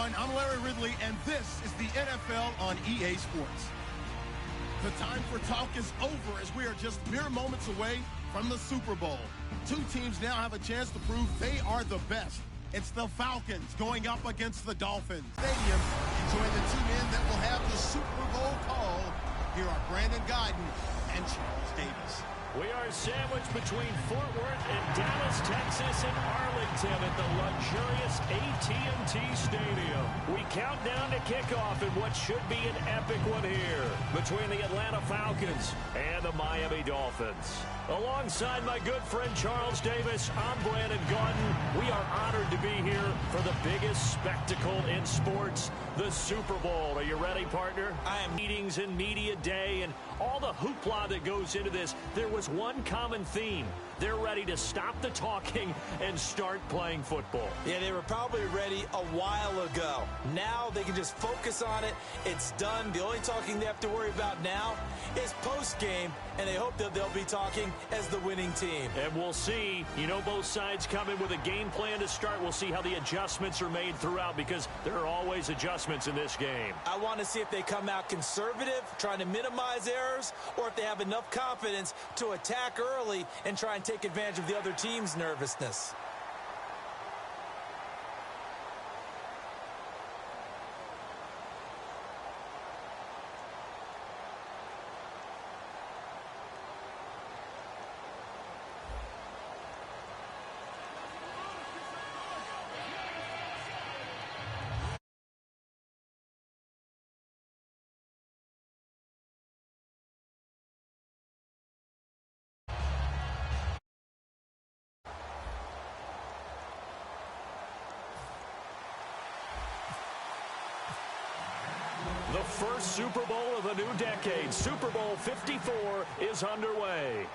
everyone. I'm Larry Ridley, and this is the NFL on EA Sports. The time for talk is over as we are just mere moments away from the Super Bowl. Two teams now have a chance to prove they are the best. It's the Falcons going up against the Dolphins. Stadium, join the two men that will have the Super Bowl call. Here are Brandon Guyton and Charles Davis. We are sandwiched between Fort Worth and Dallas, Texas, and Arlington at the luxurious AT&T Stadium. We count down to kickoff in what should be an epic one here between the Atlanta Falcons and the Miami Dolphins. Alongside my good friend Charles Davis, I'm Brandon Guyton. We are honored to be here for the biggest spectacle in sports, the Super Bowl. Are you ready, partner? I am. Meetings and media day and all the hoopla that goes into this. There was one common theme. They're ready to stop the talking and start playing football. Yeah, they were probably ready a while ago. Now they can just focus on it. It's done. The only talking they have to worry about now is post-game, and they hope that they'll be talking as the winning team. And we'll see. You know, both sides come in with a game plan to start. We'll see how the adjustments are made throughout because there are always adjustments in this game. I want to see if they come out conservative, trying to minimize errors, or if they have enough confidence to attack early and try and take advantage of the other team's nervousness. The first Super Bowl of the new decade, Super Bowl 54, is underway.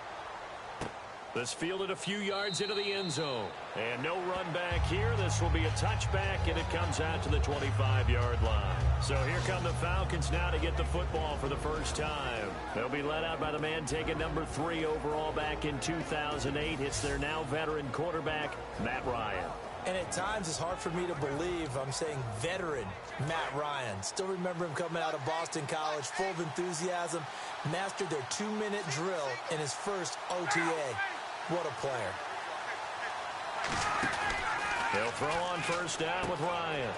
This fielded a few yards into the end zone. And no run back here. This will be a touchback, and it comes out to the 25-yard line. So here come the Falcons now to get the football for the first time. They'll be led out by the man taking number 3 overall back in 2008. It's their now veteran quarterback, Matt Ryan. And at times, it's hard for me to believe I'm saying veteran Matt Ryan. Still remember him coming out of Boston College, full of enthusiasm, mastered their 2-minute drill in his first OTA. What a player. They'll throw on first down with Ryan.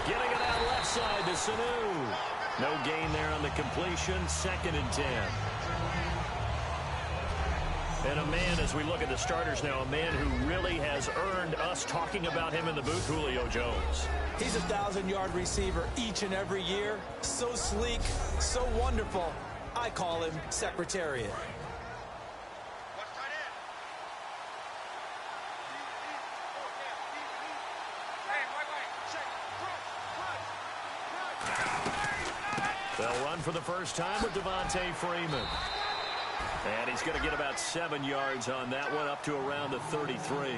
Getting it out left side to Sanu. No gain there on the completion, 2nd and 10. And a man, as we look at the starters now, a man who really has earned us talking about him in the booth, Julio Jones. He's a 1,000-yard receiver each and every year. So sleek, so wonderful. I call him Secretariat. They'll run for the first time with Devontae Freeman. And he's going to get about 7 yards on that one, up to around the 33.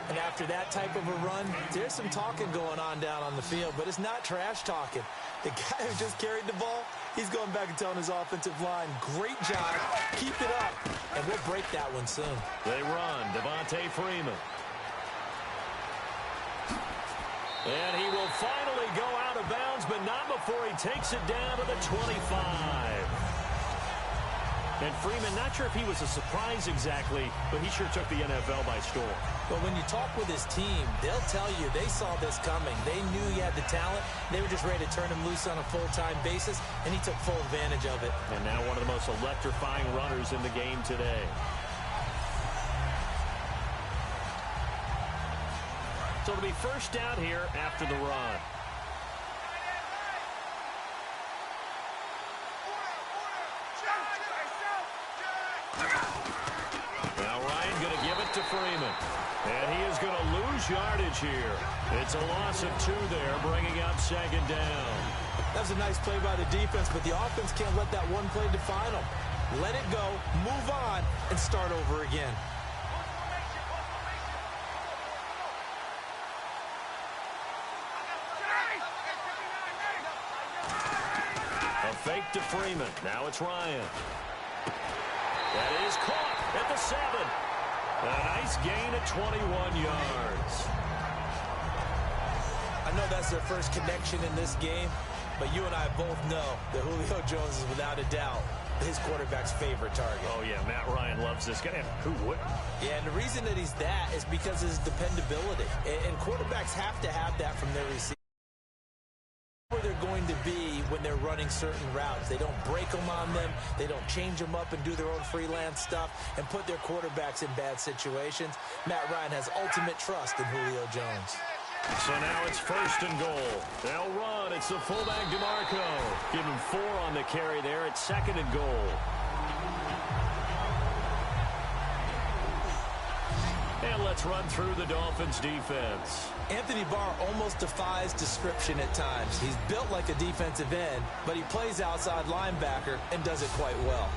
And after that type of a run, there's some talking going on down on the field, but it's not trash talking. The guy who just carried the ball, he's going back and telling his offensive line, great job, keep it up, and we'll break that one soon. They run, Devontae Freeman. And he will finally go out of bounds, but not before he takes it down to the 25. And Freeman, not sure if he was a surprise exactly, but he sure took the NFL by storm. But when you talk with his team, they'll tell you they saw this coming. They knew he had the talent. They were just ready to turn him loose on a full-time basis, and he took full advantage of it. And now one of the most electrifying runners in the game today. So it'll be first down here after the run. Now Ryan going to give it to Freeman. And he is going to lose yardage here. It's a loss of 2 there, bringing up 2nd down. That was a nice play by the defense, but the offense can't let that one play define them. Let it go, move on, and start over again. A fake to Freeman. Now it's Ryan. That is caught at the 7. A nice gain at 21 yards. I know that's their first connection in this game, but you and I both know that Julio Jones is without a doubt his quarterback's favorite target. Oh, yeah, Matt Ryan loves this guy. Who wouldn't? Yeah, and the reason that he's that is because of his dependability. And quarterbacks have to have that from their receiver. Where they're going to be when they're running certain routes. They don't break them on them. They don't change them up and do their own freelance stuff and put their quarterbacks in bad situations. Matt Ryan has ultimate trust in Julio Jones. So now it's 1st and goal. They'll run. It's the fullback DeMarco. Give him 4 on the carry there. It's 2nd and goal. And let's run through the Dolphins defense. Anthony Barr almost defies description at times. He's built like a defensive end, but he plays outside linebacker and does it quite well.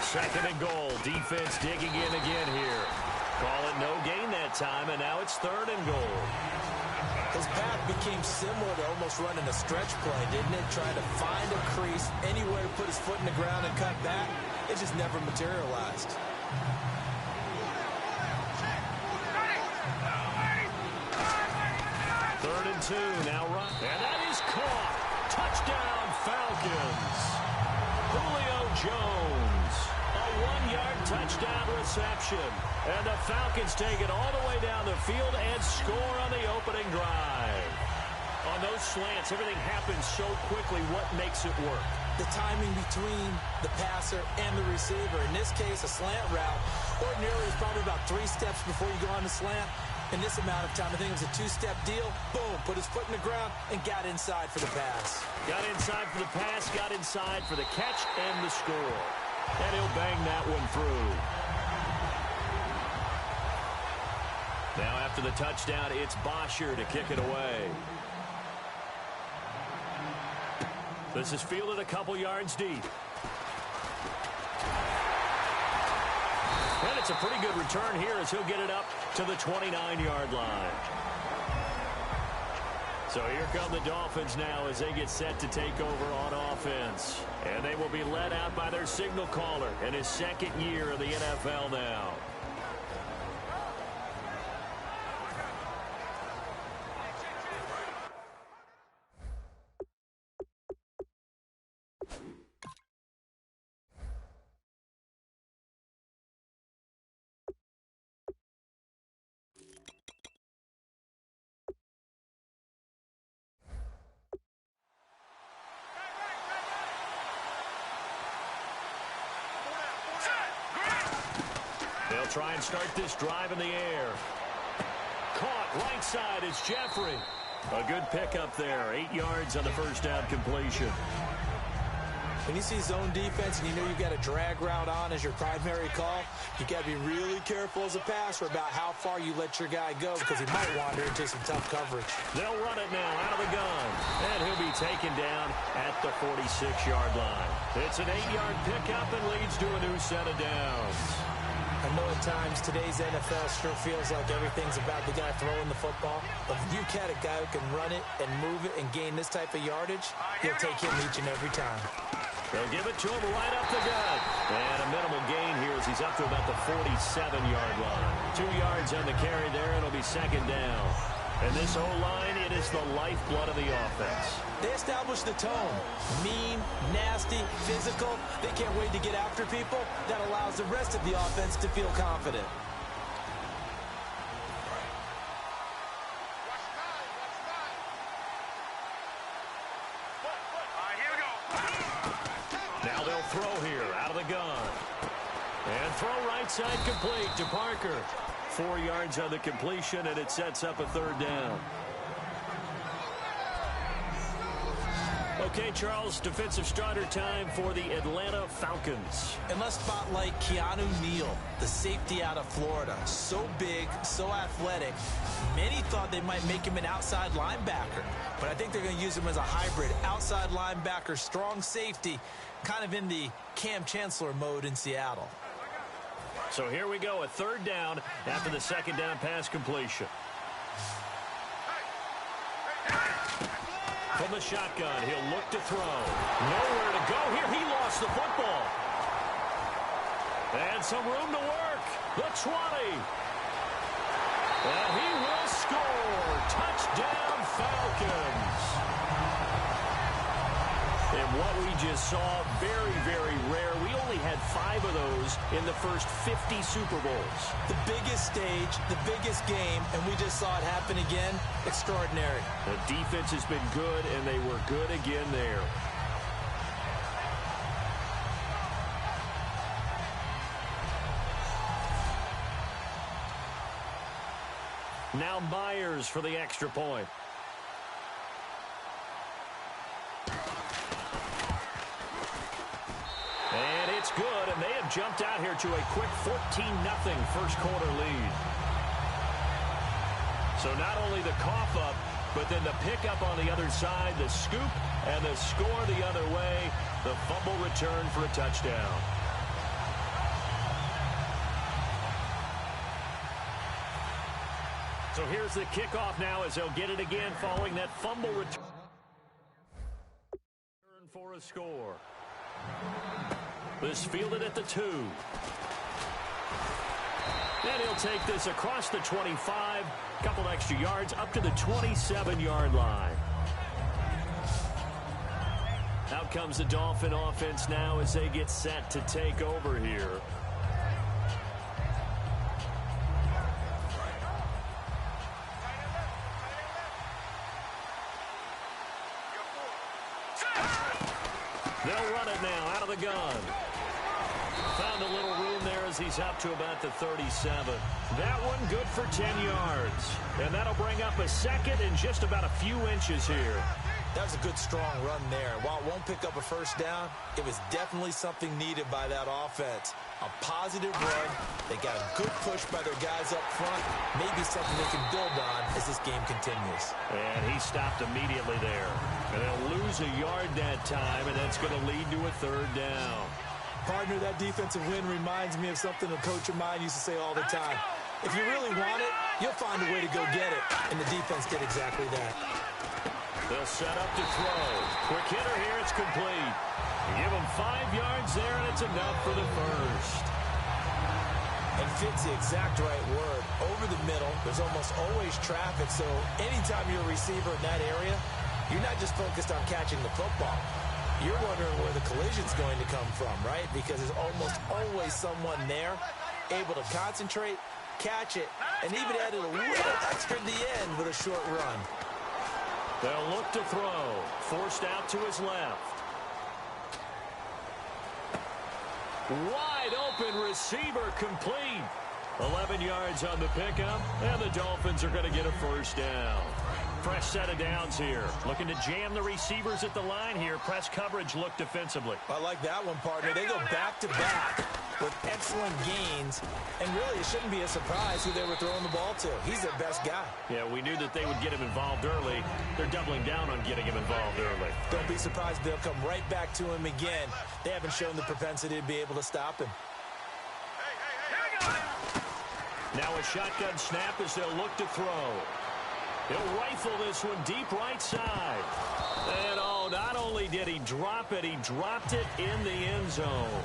Second and goal. Defense digging in again here. Call it no gain that time, and now it's 3rd and goal. His path became similar to almost running a stretch play, didn't it? Trying to find a crease, anywhere to put his foot in the ground and cut back. It just never materialized. 3rd and 2. Now run. And that is caught. Touchdown, Falcons. Julio Jones. A 1-yard touchdown reception. And the Falcons take it all the way down the field and score on the opening drive. On those slants, everything happens so quickly. What makes it work? The timing between the passer and the receiver. In this case, a slant route. Ordinarily, it's probably about 3 steps before you go on the slant. In this amount of time, I think it was a 2-step deal. Boom, put his foot in the ground and got inside for the pass. Got inside for the pass, got inside for the catch and the score. And he'll bang that one through. Now after the touchdown, it's Bosher to kick it away. This is fielded a couple yards deep. And it's a pretty good return here as he'll get it up to the 29-yard line. So here come the Dolphins now as they get set to take over on offense. And they will be led out by their signal caller in his 2nd year of the NFL now. They'll try and start this drive in the air. Caught right side is Jeffrey. A good pickup there. 8 yards on the first down completion. When you see zone defense and you know you've got a drag route on as your primary call, you got to be really careful as a passer about how far you let your guy go because he might wander into some tough coverage. They'll run it now out of the gun. And he'll be taken down at the 46-yard line. It's an 8-yard pickup and leads to a new set of downs. I know at times today's NFL sure feels like everything's about the guy throwing the football. But when you got a guy who can run it and move it and gain this type of yardage, you'll take him each and every time. They'll give it to him right up the gut. And a minimal gain here as he's up to about the 47-yard line. 2 yards on the carry there, and it'll be 2nd down. And this O-line, it is the lifeblood of the offense. They establish the tone. Mean, nasty, physical. They can't wait to get after people. That allows the rest of the offense to feel confident. Now they'll throw here out of the gun. And throw right side complete to Parker. 4 yards on the completion, and it sets up a 3rd down. Okay, Charles, defensive starter time for the Atlanta Falcons. And let's spotlight Keanu Neal, the safety out of Florida. So big, so athletic. Many thought they might make him an outside linebacker, but I think they're going to use him as a hybrid. Outside linebacker, strong safety, kind of in the Cam Chancellor mode in Seattle. So here we go, a third down after the second down pass completion. From the shotgun, he'll look to throw. Nowhere to go here. He lost the football. And some room to work. The 20. And he will score. Touchdown, Falcons. And what we just saw, very, very rare. We only had 5 of those in the first 50 Super Bowls. The biggest stage, the biggest game, and we just saw it happen again. Extraordinary. The defense has been good, and they were good again there. Now Myers for the extra point. And it's good, and they have jumped out here to a quick 14-0 first quarter lead. So not only the cough up, but then the pickup on the other side, the scoop, and the score the other way, the fumble return for a touchdown. So here's the kickoff now as they'll get it again following that fumble return for a score. This fielded at the 2. And he'll take this across the 25, couple extra yards up to the 27-yard line. Out comes the Dolphin offense now as they get set to take over here. They'll run it now out of the gun. Found a little room there as he's up to about the 37. That one good for 10 yards. And that'll bring up a second and just about a few inches here. That was a good, strong run there. While it won't pick up a first down, it was definitely something needed by that offense. A positive run. They got a good push by their guys up front. Maybe something they can build on as this game continues. And he stopped immediately there. And they'll lose a yard that time, and that's going to lead to a third down. Partner, that defensive win reminds me of something a coach of mine used to say all the time. If you really want it, you'll find a way to go get it. And the defense did exactly that. They'll set up to throw. Quick hitter here, it's complete. Give him 5 yards there, and it's enough for the first. And fits the exact right word. Over the middle, there's almost always traffic, so anytime you're a receiver in that area, you're not just focused on catching the football. You're wondering where the collision's going to come from, right? Because there's almost always someone there able to concentrate, catch it, and even add a little extra at the end with a short run. They'll look to throw. Forced out to his left. Wide open receiver complete. 11 yards on the pickup, and the Dolphins are going to get a first down. Fresh set of downs here. Looking to jam the receivers at the line here. Press coverage look defensively. I like that one, partner. They go back-to-back with excellent gains, and really it shouldn't be a surprise who they were throwing the ball to. He's their best guy. Yeah, we knew that they would get him involved early. They're doubling down on getting him involved early. Don't be surprised if they'll come right back to him again. They haven't shown the propensity to be able to stop him. Now a shotgun snap as they'll look to throw. He'll rifle this one deep right side. And oh, not only did he drop it, he dropped it in the end zone.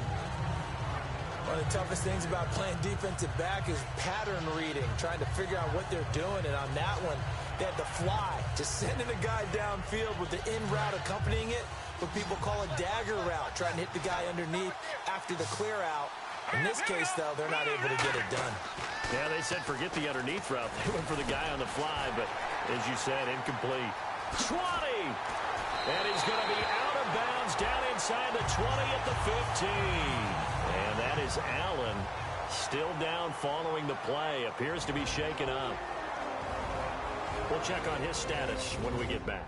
One of the toughest things about playing defensive back is pattern reading, trying to figure out what they're doing. And on that one, they had the fly, just sending the guy downfield with the in route accompanying it, what people call a dagger route, trying to hit the guy underneath after the clear out. In this case, though, they're not able to get it done. Yeah, they said forget the underneath route. They went for the guy on the fly, but as you said, incomplete. 20! And he's going to be out of bounds down inside the 20 at the 15. And that is Allen still down following the play. Appears to be shaken up. We'll check on his status when we get back.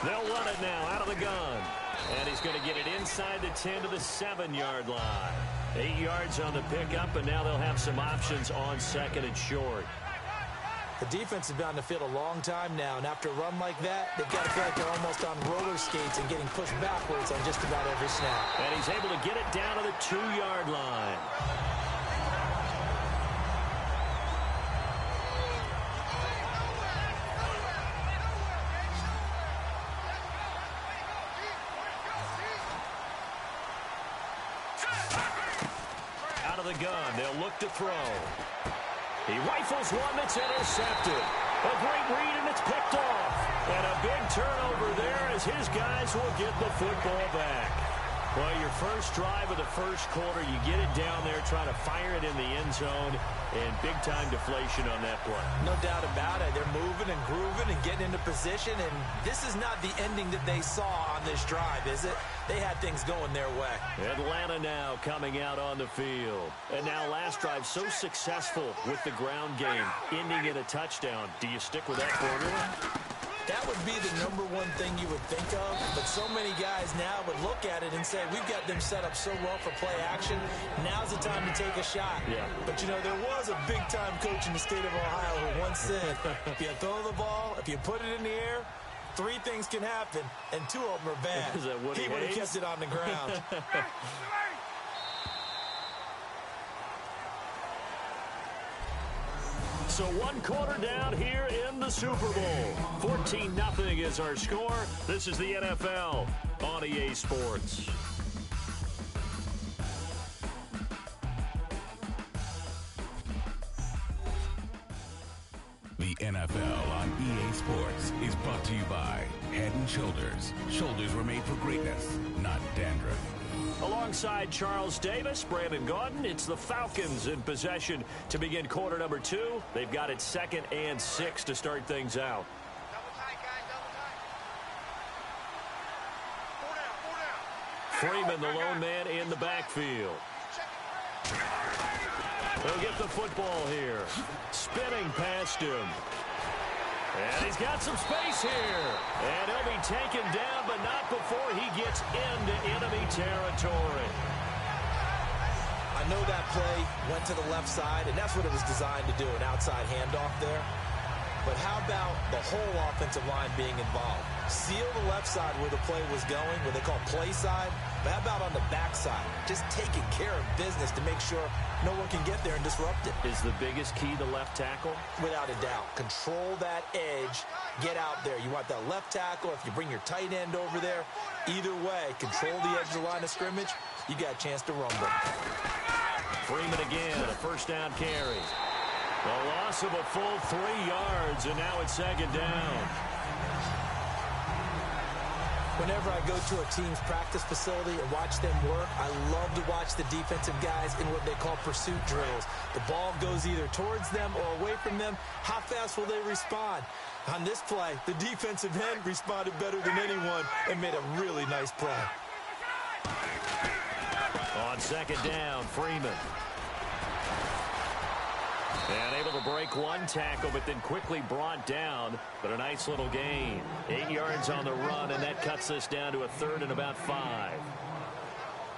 They'll run it now out of the gun. And he's going to get it inside the 10 to the 7-yard line. 8 yards on the pickup, and now they'll have some options on 2nd and short. The defense has been on the field a long time now, and after a run like that, they've got to feel like they're almost on roller skates and getting pushed backwards on just about every snap. And he's able to get it down to the 2-yard line. Out of the gun, they'll look to throw. He rifles one that's intercepted. A great read, and it's picked off. And a big turnover there as his guys will get the football back. Well, your first drive of the first quarter, you get it down there, trying to fire it in the end zone, and big-time deflation on that play. No doubt about it. They're moving and grooving and getting into position, and this is not the ending that they saw on this drive, is it? They had things going their way. Atlanta now coming out on the field. And now last drive so successful with the ground game, ending in a touchdown. Do you stick with that formula? That would be the number one thing you would think of, but so many guys now would look at it and say, we've got them set up so well for play action, now's the time to take a shot. Yeah. But, you know, there was a big-time coach in the state of Ohio who once said, if you throw the ball, if you put it in the air, 3 things can happen, and 2 of them are bad. He would have kept it on the ground. So 1 quarter down here in the Super Bowl. 14-0 is our score. This is the NFL on EA Sports. The NFL on EA Sports is brought to you by Head & Shoulders. Shoulders were made for greatness, not dandruff. Alongside Charles Davis, Brandon Gaudin, it's the Falcons in possession to begin quarter number 2. They've got it 2nd and 6 to start things out. Freeman, the lone man in the backfield. He'll get the football here. Spinning past him. And he's got some space here. And he'll be taken down, but not before he gets into enemy territory. I know that play went to the left side, and that's what it was designed to do, an outside handoff there. But how about the whole offensive line being involved? Seal the left side where the play was going, what they call play side. But how about on the back side? Just taking care of business to make sure no one can get there and disrupt it. Is the biggest key the left tackle? Without a doubt. Control that edge. Get out there. You want that left tackle. If you bring your tight end over there, either way, control the edge of the line of scrimmage, you got a chance to rumble. Freeman again, a first down carry. A loss of a full 3 yards, and now it's 2nd down. Whenever I go to a team's practice facility and watch them work, I love to watch the defensive guys in what they call pursuit drills. The ball goes either towards them or away from them. How fast will they respond? On this play, the defensive end responded better than anyone and made a really nice play. On 2nd down, Freeman. And able to break one tackle, but then quickly brought down. But a nice little gain. 8 yards on the run, and that cuts this down to a 3rd and about 5.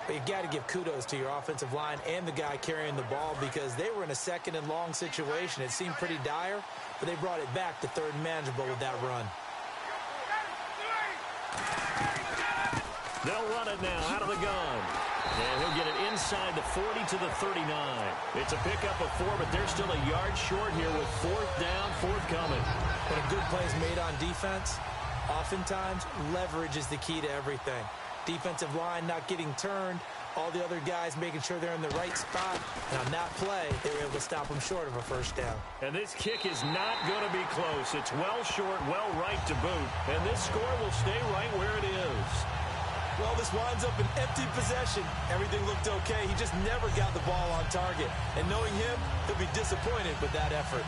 But you've got to give kudos to your offensive line and the guy carrying the ball because they were in a 2nd and long situation. It seemed pretty dire, but they brought it back to 3rd and manageable with that run. They'll run it now out of the gun. And he'll get it inside the 40 to the 39. It's a pickup of 4, but they're still a yard short here with 4th down, forthcoming. When a good play is made on defense, oftentimes leverage is the key to everything. Defensive line not getting turned, all the other guys making sure they're in the right spot. And on that play, they were able to stop them short of a 1st down. And this kick is not going to be close. It's well short, well right to boot. And this score will stay right where it is. Well, this winds up an empty possession. Everything looked okay. He just never got the ball on target. And knowing him, he'll be disappointed with that effort.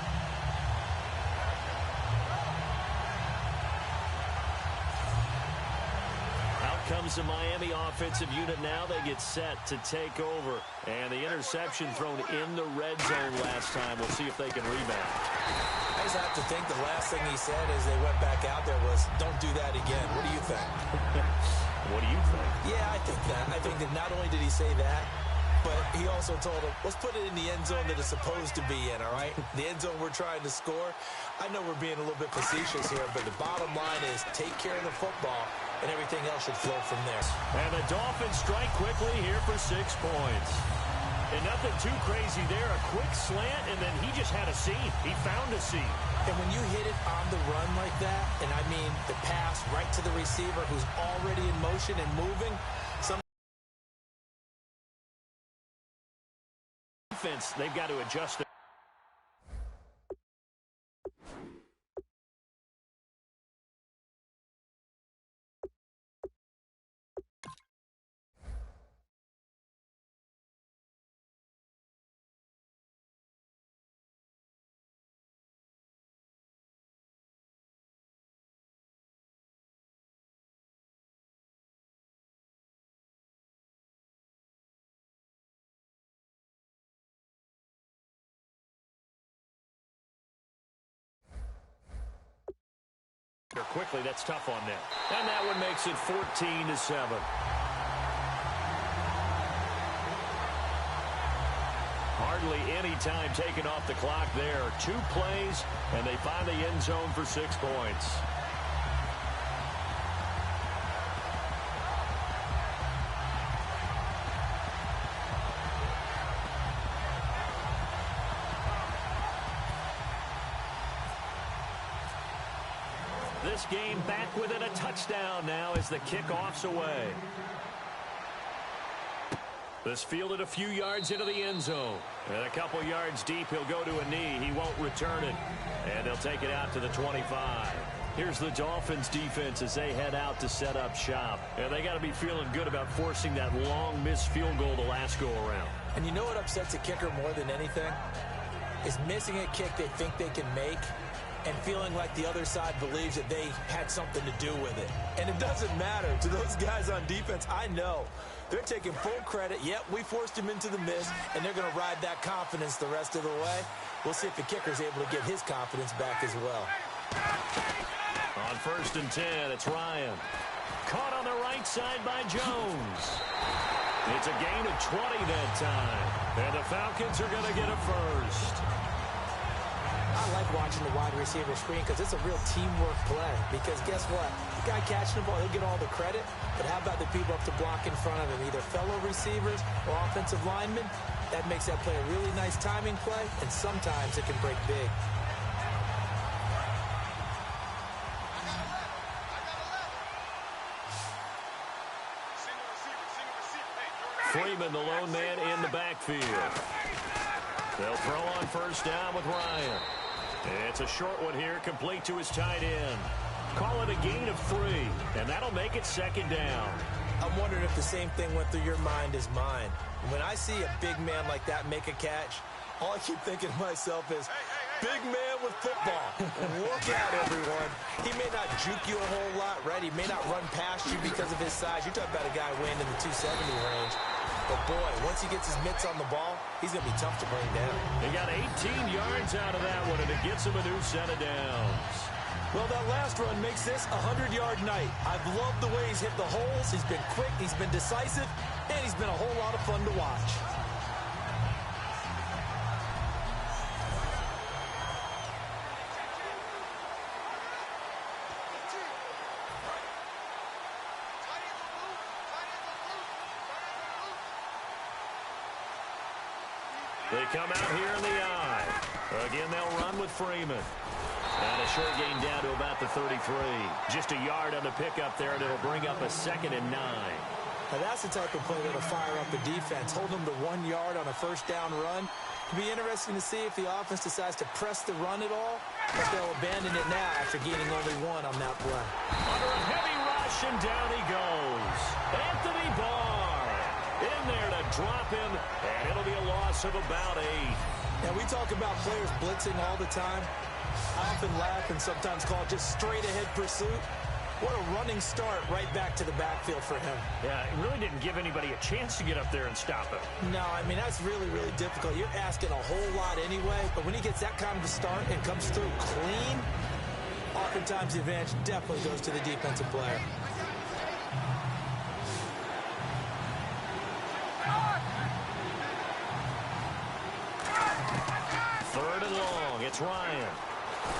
Out comes the Miami offensive unit now. They get set to take over. And the interception thrown in the red zone last time. We'll see if they can rebound. I just have to think the last thing he said as they went back out there was, don't do that again. What do you think? What do you think? Yeah, I think that. I think that not only did he say that, but he also told him, let's put it in the end zone that it's supposed to be in, all right? The end zone we're trying to score. I know we're being a little bit facetious here, but the bottom line is take care of the football, and everything else should flow from there. And the Dolphins strike quickly here for 6 points. And nothing too crazy there. A quick slant, and then he just had a seam. He found a seam. And when you hit it on the run like that, and I mean the pass right to the receiver who's already in motion and moving, they've got to adjust it. Quickly, that's tough on them. And that one makes it 14-7. Hardly any time taken off the clock there. 2 plays, and they find the end zone for 6 points. This game back within a touchdown now as the kickoff's away. This fielded a few yards into the end zone. And a couple yards deep, he'll go to a knee. He won't return it. And they'll take it out to the 25. Here's the Dolphins defense as they head out to set up shop. And they got to be feeling good about forcing that long missed field goal the last go around. And you know what upsets a kicker more than anything? Is missing a kick they think they can make and feeling like the other side believes that they had something to do with it. And it doesn't matter to those guys on defense. I know they're taking full credit. Yep, we forced him into the miss, and they're going to ride that confidence the rest of the way. We'll see if the kicker's able to get his confidence back as well. On 1st and 10, it's Ryan. Caught on the right side by Jones. It's a gain of 20 that time. And the Falcons are going to get a first. I like watching the wide receiver screen because it's a real teamwork play. Because guess what? The guy catching the ball, he'll get all the credit. But how about the people up to block in front of him, either fellow receivers or offensive linemen? That makes that play a really nice timing play, and sometimes it can break big. Freeman, the lone man in the backfield. They'll throw on 1st down with Ryan. It's a short one here, complete to his tight end. Call it a gain of 3, and that'll make it 2nd down. I'm wondering if the same thing went through your mind as mine. When I see a big man like that make a catch, all I keep thinking to myself is, big man with football. Look out, everyone. He may not juke you a whole lot, right? He may not run past you because of his size. You're talking about a guy weighing in the 270 range. But, boy, once he gets his mitts on the ball, he's going to be tough to bring down. He got 18 yards out of that one, and it gets him a new set of downs. Well, that last run makes this a 100-yard night. I've loved the way he's hit the holes. He's been quick, he's been decisive, and he's been a whole lot of fun to watch. They come out here in the eye. Again, they'll run with Freeman. And a short gain down to about the 33. Just a yard on the pickup there, and it'll bring up a 2nd and 9. Now that's the type of play that'll fire up the defense. Hold them to 1 yard on a 1st down run. It'll be interesting to see if the offense decides to press the run at all, but they'll abandon it now after gaining only 1 on that play. Under a heavy rush, and down he goes. Anthony Barr in there to drop him, and it'll be a loss of about 8. Now, we talk about players blitzing all the time. I often laugh and sometimes call it just straight-ahead pursuit. What a running start right back to the backfield for him. Yeah, it really didn't give anybody a chance to get up there and stop him. No, I mean, that's really, really difficult. You're asking a whole lot anyway, but when he gets that kind of a start and comes through clean, oftentimes the advantage definitely goes to the defensive player. It's Ryan.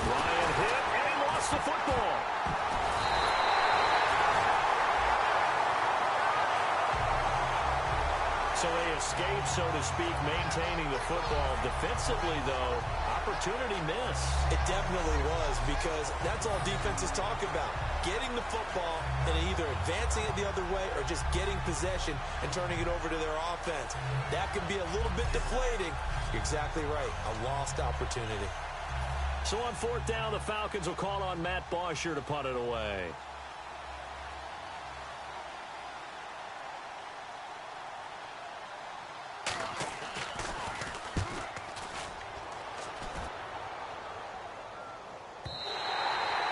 Ryan hit, and he lost the football. So they escape, so to speak, maintaining the football. Defensively, though, opportunity miss. It definitely was, because that's all defenses talk about. Getting the football and either advancing it the other way or just getting possession and turning it over to their offense. That can be a little bit deflating. You're exactly right. A lost opportunity. So on fourth down, the Falcons will call on Matt Bosher to punt it away.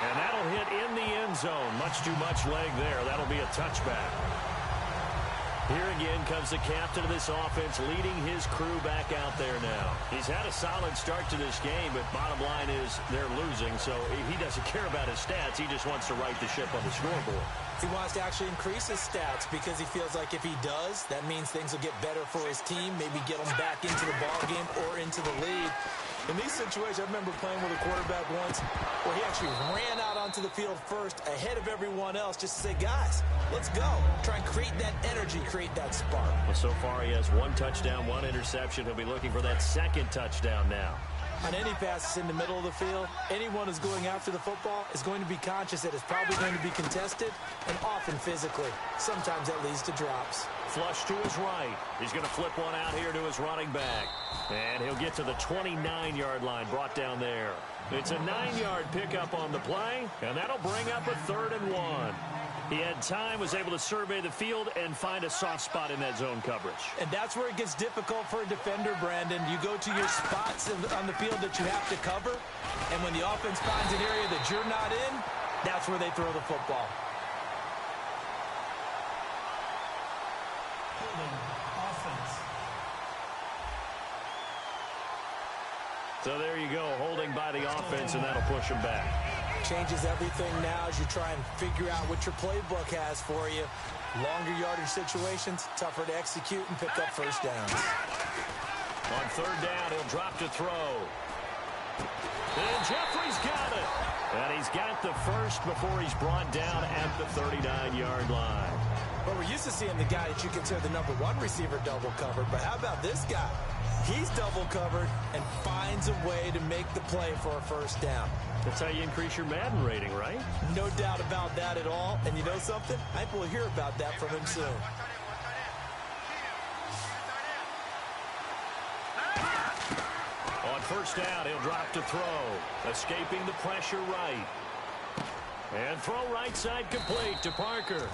And that'll hit in the end zone. Much too much leg there. That'll be a touchback. Here again comes the captain of this offense, leading his crew back out there now. He's had a solid start to this game, but bottom line is they're losing, so he doesn't care about his stats. He just wants to right the ship on the scoreboard. He wants to actually increase his stats because he feels like if he does, that means things will get better for his team, maybe get them back into the ball game or into the lead. In these situations, I remember playing with a quarterback once where he actually ran out onto the field first ahead of everyone else just to say, guys, let's go. Try and create that energy, create that spark. Well, so far he has 1 touchdown, 1 interception. He'll be looking for that second touchdown now. On any passes in the middle of the field, anyone who's going after the football is going to be conscious that it's probably going to be contested and often physically. Sometimes that leads to drops. Flush to his right. He's going to flip one out here to his running back. And he'll get to the 29-yard line, brought down there. It's a 9-yard pickup on the play, and that'll bring up a 3rd and 1. He had time, was able to survey the field and find a soft spot in that zone coverage. And that's where it gets difficult for a defender, Brandon. You go to your spots on the field that you have to cover, and when the offense finds an area that you're not in, that's where they throw the football. So there you go, holding by the offense, and that'll push him back. Changes everything now as you try and figure out what your playbook has for you. Longer yardage situations, tougher to execute and pick up first downs. On 3rd down, he'll drop to throw. And Jeffrey's got it. And he's got the first before he's brought down at the 39-yard line. But we're used to seeing the guy that you consider the number 1 receiver double covered. But how about this guy? He's double covered and finds a way to make the play for a first down. That's how you increase your Madden rating, right? No doubt about that at all. And you know something? I think we'll hear about that from him soon. On 1st down, he'll drop to throw. Escaping the pressure right. And throw right side complete to Parker.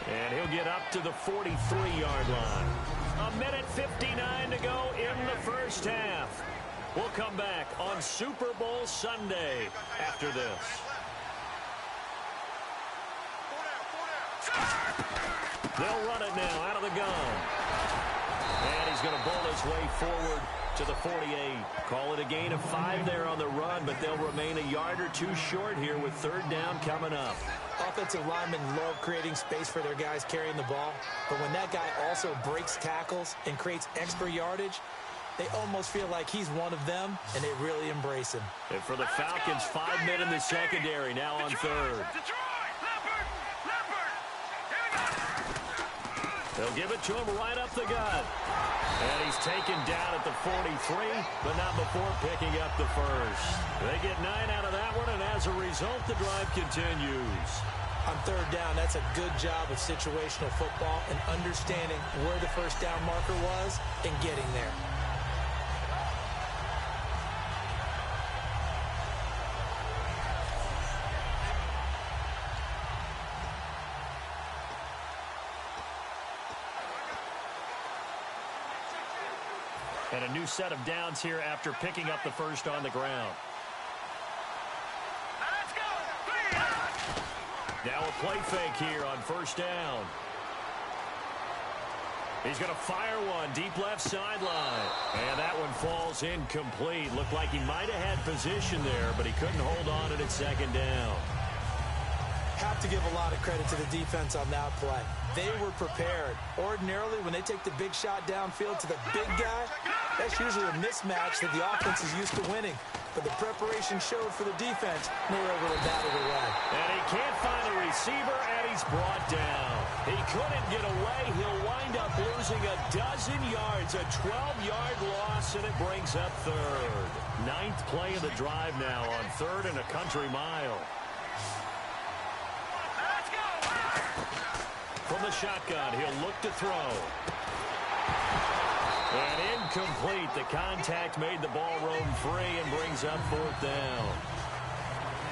And he'll get up to the 43-yard line. 1:59 to go in the first half. We'll come back on Super Bowl Sunday after this. They'll run it now out of the gun. And he's going to bowl his way forward to the 48. Call it a gain of 5 there on the run, but they'll remain a yard or 2 short here with 3rd down coming up. Offensive linemen love creating space for their guys carrying the ball, but when that guy also breaks tackles and creates extra yardage, they almost feel like he's one of them, and they really embrace him. And for the Falcons, 5 men in the secondary, now on 3rd. They'll give it to him right up the gut. And he's taken down at the 43, but not before picking up the first. They get 9 out of that one, and as a result, the drive continues. On 3rd down, that's a good job of situational football and understanding where the first down marker was and getting there. And a new set of downs here after picking up the first on the ground. Now a play fake here on 1st down. He's going to fire one deep left sideline. And that one falls incomplete. Looked like he might have had position there, but he couldn't hold on at 2nd down. Have to give a lot of credit to the defense on that play. They were prepared. Ordinarily, when they take the big shot downfield to the big guy, That's usually a mismatch that the offense is used to winning. But the preparation showed for the defense, and they were able to bat it away. And he can't find a receiver, and he's brought down. He couldn't get away. He'll wind up losing a dozen yards, a 12-yard loss, and it brings up third. Ninth play of the drive now on third and a country mile. From the shotgun, he'll look to throw. And incomplete. The contact made the ball roam free and brings up fourth down.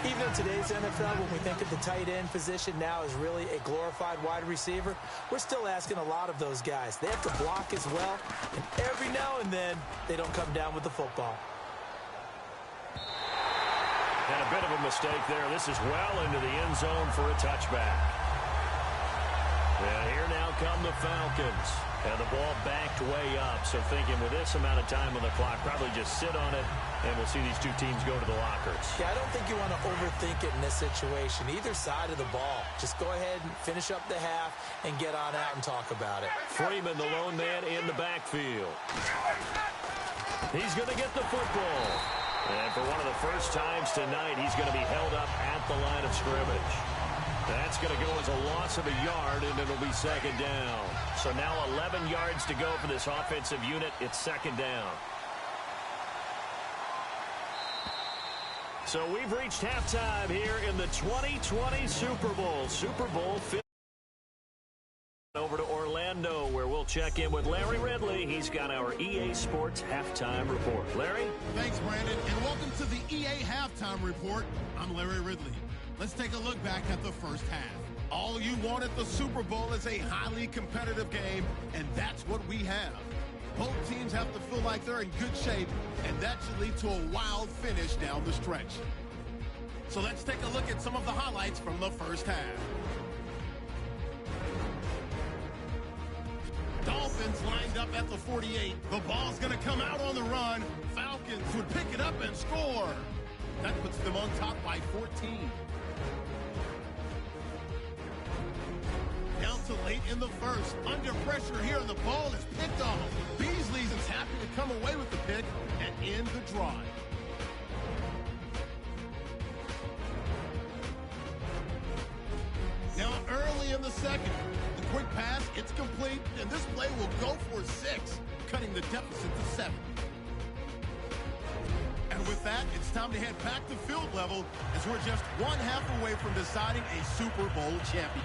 Even in today's NFL, when we think of the tight end position now as really a glorified wide receiver, we're still asking a lot of those guys. They have to block as well, and every now and then, they don't come down with the football. And a bit of a mistake there. This is well into the end zone for a touchback. And here now come the Falcons. And the ball backed way up. So thinking with this amount of time on the clock, probably just sit on it, and we'll see these two teams go to the lockers. Yeah, I don't think you want to overthink it in this situation. Either side of the ball. Just go ahead and finish up the half and get on out and talk about it. Freeman, the lone man in the backfield. He's going to get the football. And for one of the first times tonight, he's going to be held up at the line of scrimmage. That's going to go as a loss of a yard, and it'll be second down. So now 11 yards to go for this offensive unit. It's second down. So we've reached halftime here in the 2020 Super Bowl. Super Bowl 50. Over to Orlando, where we'll check in with Larry Ridley. He's got our EA Sports Halftime Report. Larry? Thanks, Brandon, and welcome to the EA Halftime Report. I'm Larry Ridley. Let's take a look back at the first half. All you want at the Super Bowl is a highly competitive game, and that's what we have. Both teams have to feel like they're in good shape, and that should lead to a wild finish down the stretch. So let's take a look at some of the highlights from the first half. Dolphins lined up at the 48. The ball's going to come out on the run. Falcons would pick it up and score. That puts them on top by 14. Down to late in the first. Under pressure here, and the ball is picked off. Beasley's is happy to come away with the pick and end the drive. Now early in the second, the quick pass, it's complete, and this play will go for 6, cutting the deficit to 7. And with that, it's time to head back to field level as we're just one half away from deciding a Super Bowl champion.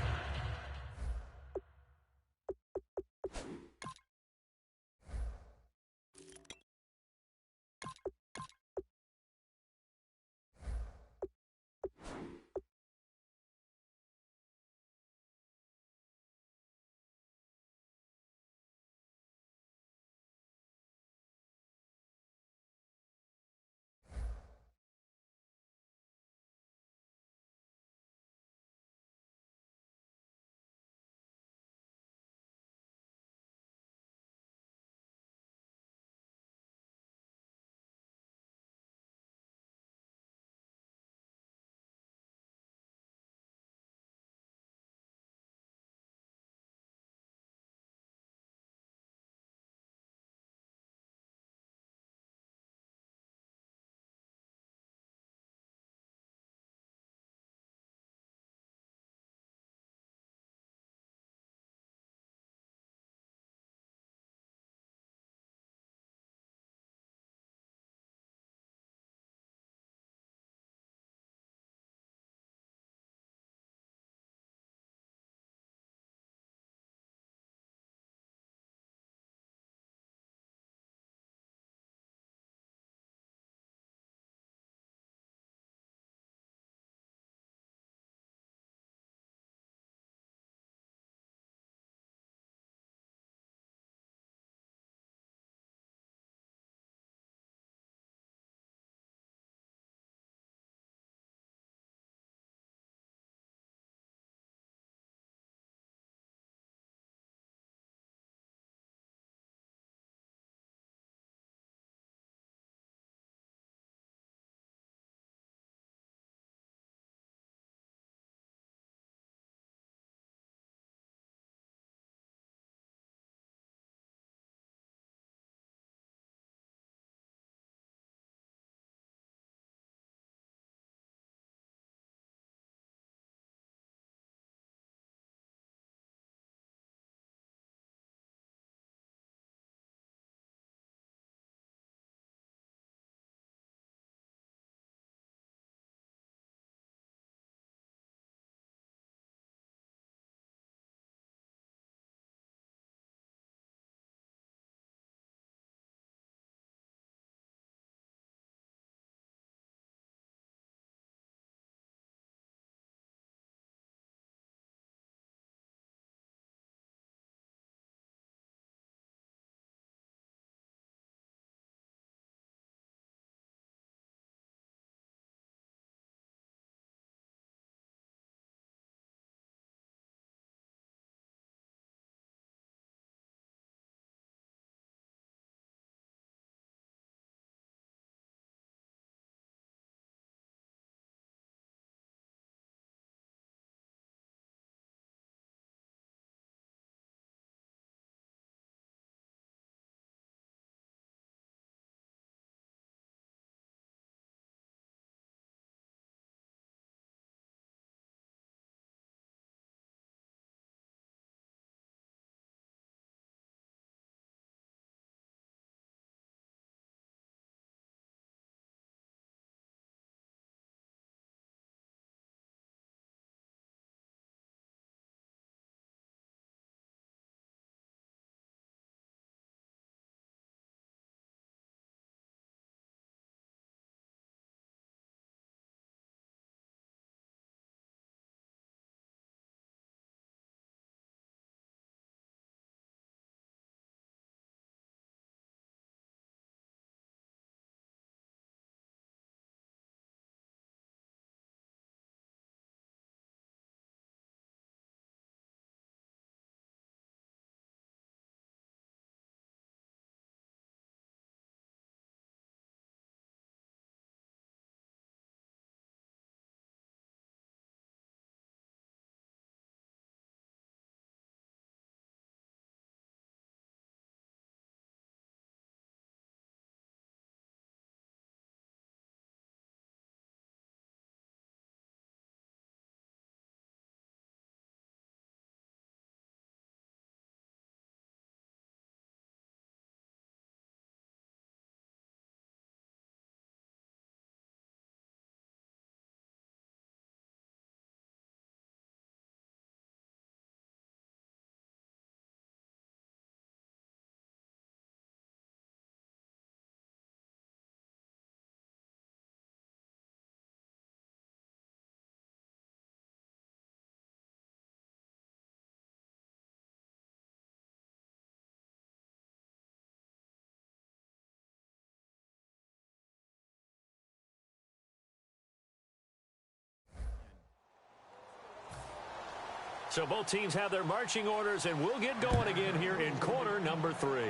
So both teams have their marching orders, and we'll get going again here in quarter number 3.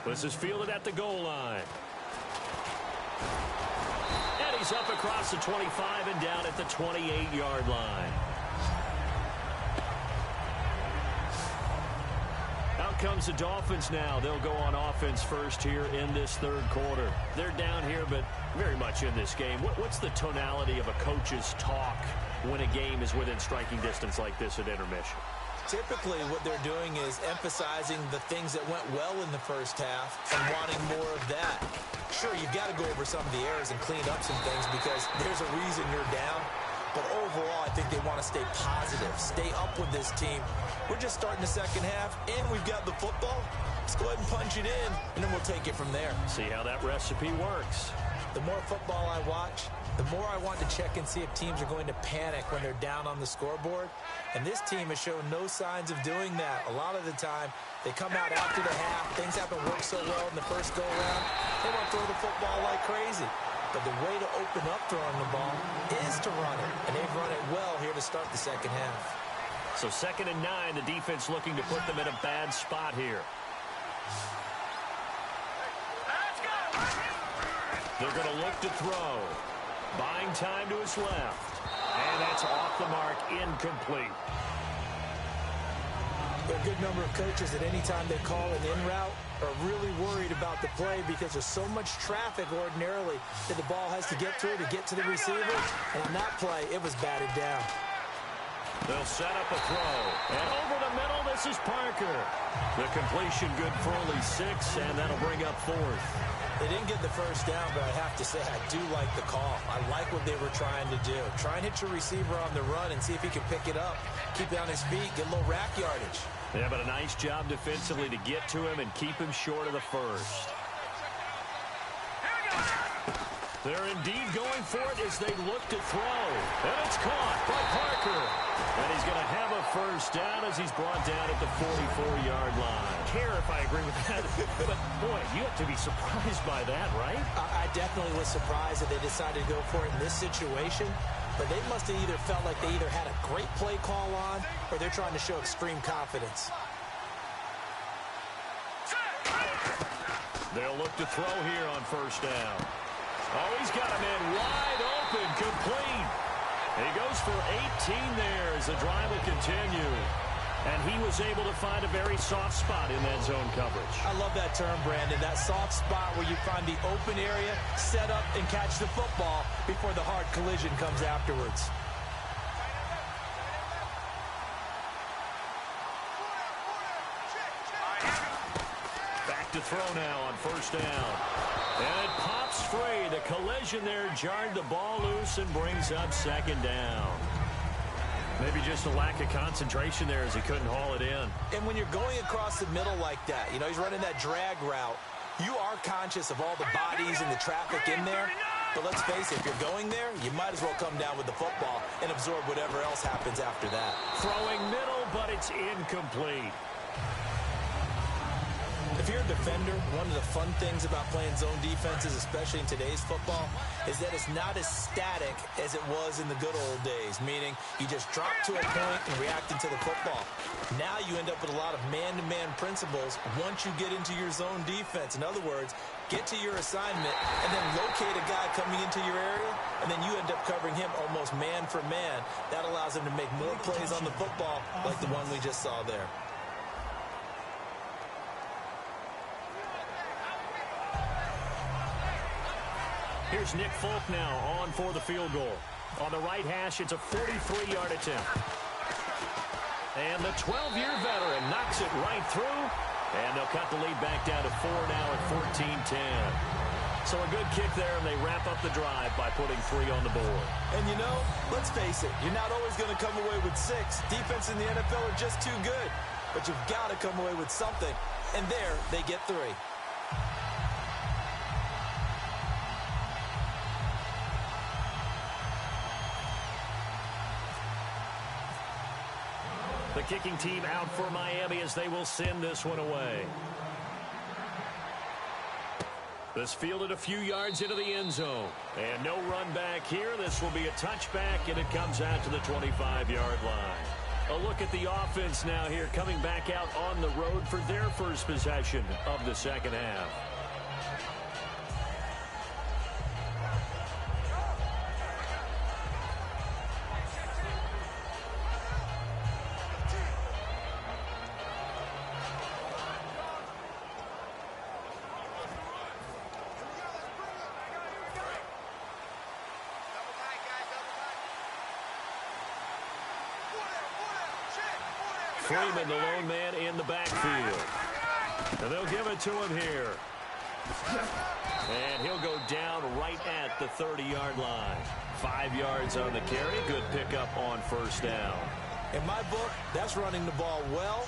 This is fielded at the goal line. And he's up across the 25 and down at the 28-yard line. Out comes the Dolphins now. They'll go on offense first here in this third quarter. They're down here, but very much in this game. What's the tonality of a coach's talk when a game is within striking distance like this at intermission? Typically, what they're doing is emphasizing the things that went well in the first half and wanting more of that. Sure, you've got to go over some of the errors and clean up some things because there's a reason you're down. But overall, I think they want to stay positive, stay up with this team. We're just starting the second half, and we've got the football. Let's go ahead and punch it in, and then we'll take it from there. See how that recipe works. The more football I watch, the more I want to check and see if teams are going to panic when they're down on the scoreboard. And this team has shown no signs of doing that. A lot of the time, they come out after the half. Things haven't worked so well in the first go-around. They want to throw the football like crazy. But the way to open up throwing the ball is to run it. And they've run it well here to start the second half. So 2nd and 9, the defense looking to put them in a bad spot here. They're going to look to throw. Buying time to his left. And that's off the mark, incomplete. There are a good number of coaches that any time they call an in route are really worried about the play because there's so much traffic ordinarily that the ball has to get through to get to the receiver. And on that play, it was batted down. They'll set up a throw. And over the middle, this is Parker. The completion good for only 6, and that'll bring up 4th. They didn't get the first down, but I have to say I do like the call. I like what they were trying to do. Try and hit your receiver on the run and see if he can pick it up. Keep it on his feet, get a little rack yardage. Yeah, but a nice job defensively to get to him and keep him short of the first. They're indeed going for it as they look to throw. And it's caught by Parker. And he's going to have a first down as he's brought down at the 44-yard line. Care if I agree with that. But, boy, you have to be surprised by that, right? I definitely was surprised that they decided to go for it in this situation. But they must have either felt like they either had a great play call on or they're trying to show extreme confidence. They'll look to throw here on first down. Oh, he's got him in wide open, complete. He goes for 18 there as the drive will continue. And he was able to find a very soft spot in that zone coverage. I love that term, Brandon. That soft spot where you find the open area, set up, and catch the football before the hard collision comes afterwards. Back to throw now on first down. And it pops free. The collision there jarred the ball loose and brings up 2nd down. Maybe just a lack of concentration there as he couldn't haul it in. And when you're going across the middle like that, you know, he's running that drag route, you are conscious of all the bodies and the traffic in there. But let's face it, if you're going there, you might as well come down with the football and absorb whatever else happens after that. Throwing middle, but it's incomplete. If you're a defender, one of the fun things about playing zone defenses, especially in today's football, is that it's not as static as it was in the good old days, meaning you just drop to a point and react into the football. Now you end up with a lot of man-to-man principles once you get into your zone defense. In other words, get to your assignment and then locate a guy coming into your area, and then you end up covering him almost man for man. That allows him to make more plays on the football like the one we just saw there. Here's Nick Folk now on for the field goal. On the right hash, it's a 43-yard attempt. And the 12-year veteran knocks it right through. And they'll cut the lead back down to 4 now at 14-10. So a good kick there, and they wrap up the drive by putting 3 on the board. And you know, let's face it, you're not always going to come away with 6. Defense in the NFL are just too good. But you've got to come away with something. And there, they get 3. The kicking team out for Miami as they will send this one away. This fielded a few yards into the end zone. And no run back here. This will be a touchback, and it comes out to the 25-yard line. A look at the offense now here, coming back out on the road for their first possession of the second half. Freeman, the lone man in the backfield. And they'll give it to him here. And he'll go down right at the 30-yard line. 5 yards on the carry. Good pickup on first down. In my book, that's running the ball well,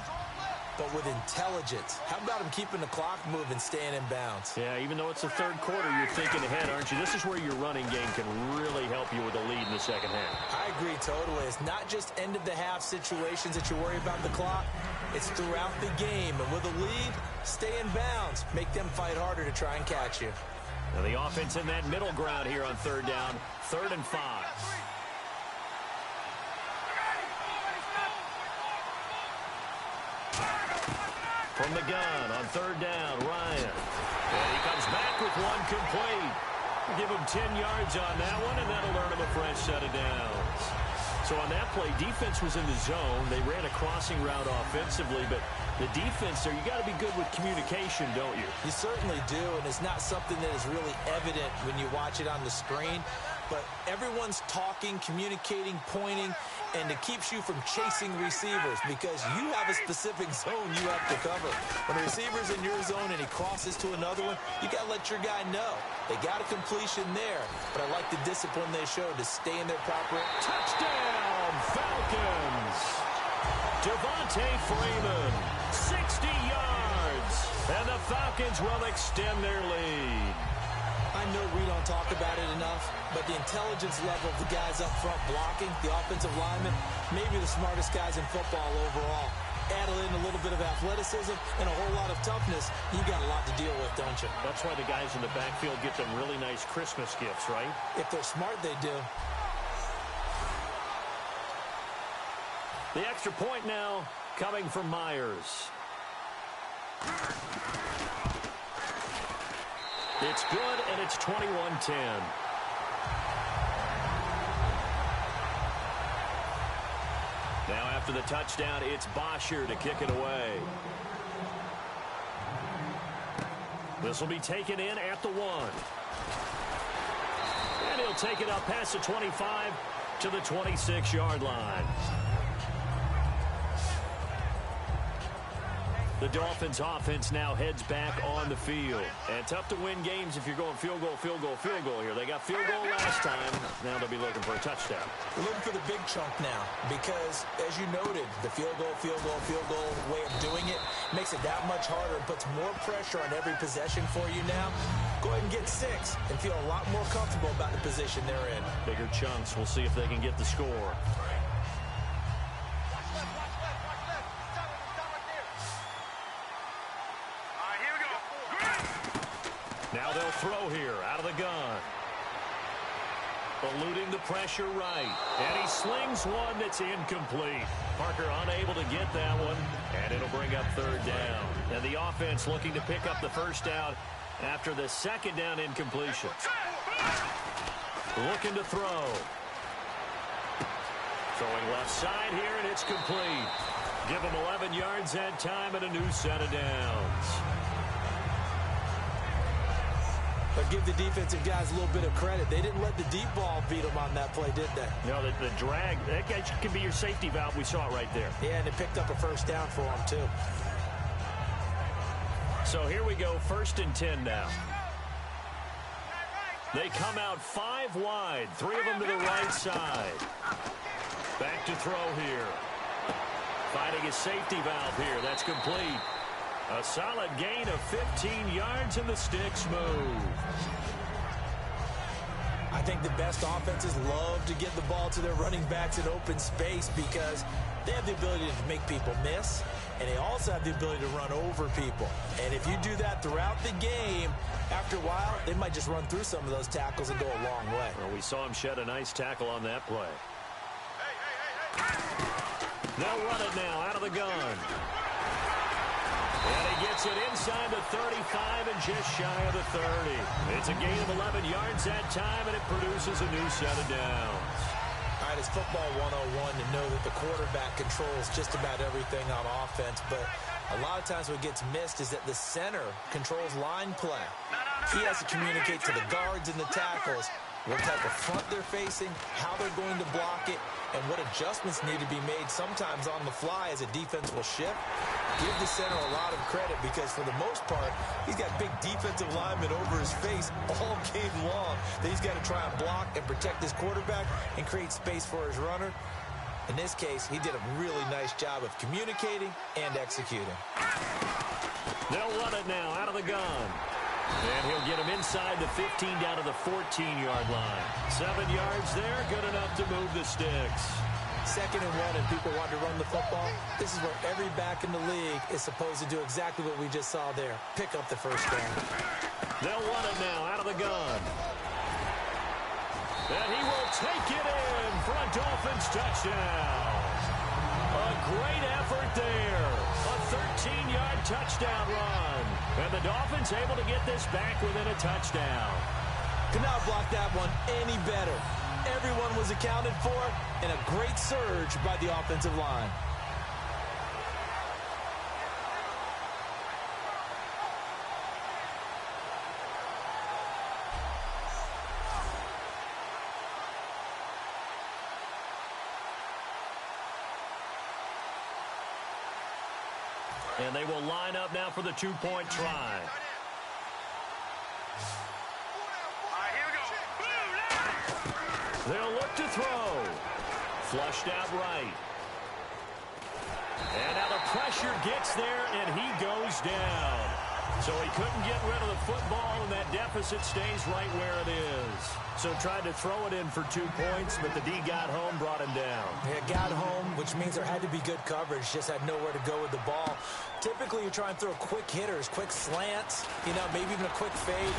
but with intelligence. How about him keeping the clock moving, staying in bounds? Yeah, even though it's the third quarter, you're thinking ahead, aren't you? This is where your running game can really help you with a lead in the second half. I agree totally. It's not just end-of-the-half situations that you worry about the clock. It's throughout the game. And with a lead, stay in bounds. Make them fight harder to try and catch you. Now the offense in that middle ground here on third down, 3rd and 5. From the gun on third down, Ryan. And he comes back with one complete. Give him 10 yards on that one, and that'll earn him a fresh set of downs. So on that play, defense was in the zone. They ran a crossing route offensively, but the defense there, you got to be good with communication, don't you? You certainly do, and it's not something that is really evident when you watch it on the screen. But everyone's talking, communicating, pointing, and it keeps you from chasing receivers because you have a specific zone you have to cover. When a receiver's in your zone and he crosses to another one, you got to let your guy know. They got a completion there, but I like the discipline they showed to stay in their proper. Touchdown, Falcons! Devontae Freeman, 60 yards, and the Falcons will extend their lead. I know we don't talk about it enough, but the intelligence level of the guys up front blocking, the offensive linemen, maybe the smartest guys in football overall. Add in a little bit of athleticism and a whole lot of toughness, you got a lot to deal with, don't you? That's why the guys in the backfield get them really nice Christmas gifts, right? If they're smart, they do. The extra point now coming from Myers. It's good, and it's 21-10. Now after the touchdown, it's Bosher to kick it away. This will be taken in at the 1. And he'll take it up past the 25 to the 26-yard line. The Dolphins offense now heads back on the field. And tough to win games if you're going field goal, field goal, field goal here. They got field goal last time. Now they'll be looking for a touchdown. We're looking for the big chunk now because, as you noted, the field goal way of doing it makes it that much harder and puts more pressure on every possession for you now. Go ahead and get 6 and feel a lot more comfortable about the position they're in. Bigger chunks. We'll see if they can get the score. Now they'll throw here out of the gun. Eluding the pressure right. And he slings one that's incomplete. Parker unable to get that one. And it'll bring up 3rd down. And the offense looking to pick up the first down after the 2nd down incompletion. Looking to throw. Throwing left side here, and it's complete. Give him 11 yards that time and a new set of downs. But give the defensive guys a little bit of credit. They didn't let the deep ball beat them on that play, did they? No, the drag, that can be your safety valve. We saw it right there. Yeah, and it picked up a first down for them, too. So here we go, 1st and 10 now. They come out 5 wide, 3 of them to the right side. Back to throw here. Finding his safety valve here. That's complete. A solid gain of 15 yards, and the sticks move. I think the best offenses love to get the ball to their running backs in open space because they have the ability to make people miss, and they also have the ability to run over people. And if you do that throughout the game, after a while, they might just run through some of those tackles and go a long way. Well, we saw him shed a nice tackle on that play. They'll run it now out of the gun. And he gets it inside the 35 and just shy of the 30. It's a gain of 11 yards that time, and it produces a new set of downs. All right, it's football 101 to know that the quarterback controls just about everything on offense, but a lot of times what gets missed is that the center controls line play. He has to communicate to the guards and the tackles what type of front they're facing, how they're going to block it, and what adjustments need to be made sometimes on the fly as a defense will shift. Give the center a lot of credit because for the most part, he's got big defensive linemen over his face all game long that he's got to try and block and protect his quarterback and create space for his runner. In this case, he did a really nice job of communicating and executing. They'll run it now out of the gun. And he'll get him inside the 15 down to the 14-yard line. 7 yards there, good enough to move the sticks. 2nd and 1 and people want to run the football. This is where every back in the league is supposed to do exactly what we just saw there. Pick up the first down. They'll run it now out of the gun. And he will take it in for a Dolphins touchdown. A great effort there. A 13-yard touchdown run. And the Dolphins able to get this back within a touchdown. Could not block that one any better. Everyone was accounted for, and a great surge by the offensive line. And they will line up now for the two-point try. They'll look to throw. Flushed out right. And now the pressure gets there, and he goes down. So he couldn't get rid of the football, and that deficit stays right where it is. So tried to throw it in for 2 points, but the D got home, brought him down. Yeah, got home, which means there had to be good coverage. Just had nowhere to go with the ball. Typically, you try and throw quick hitters, quick slants, maybe even a quick fade.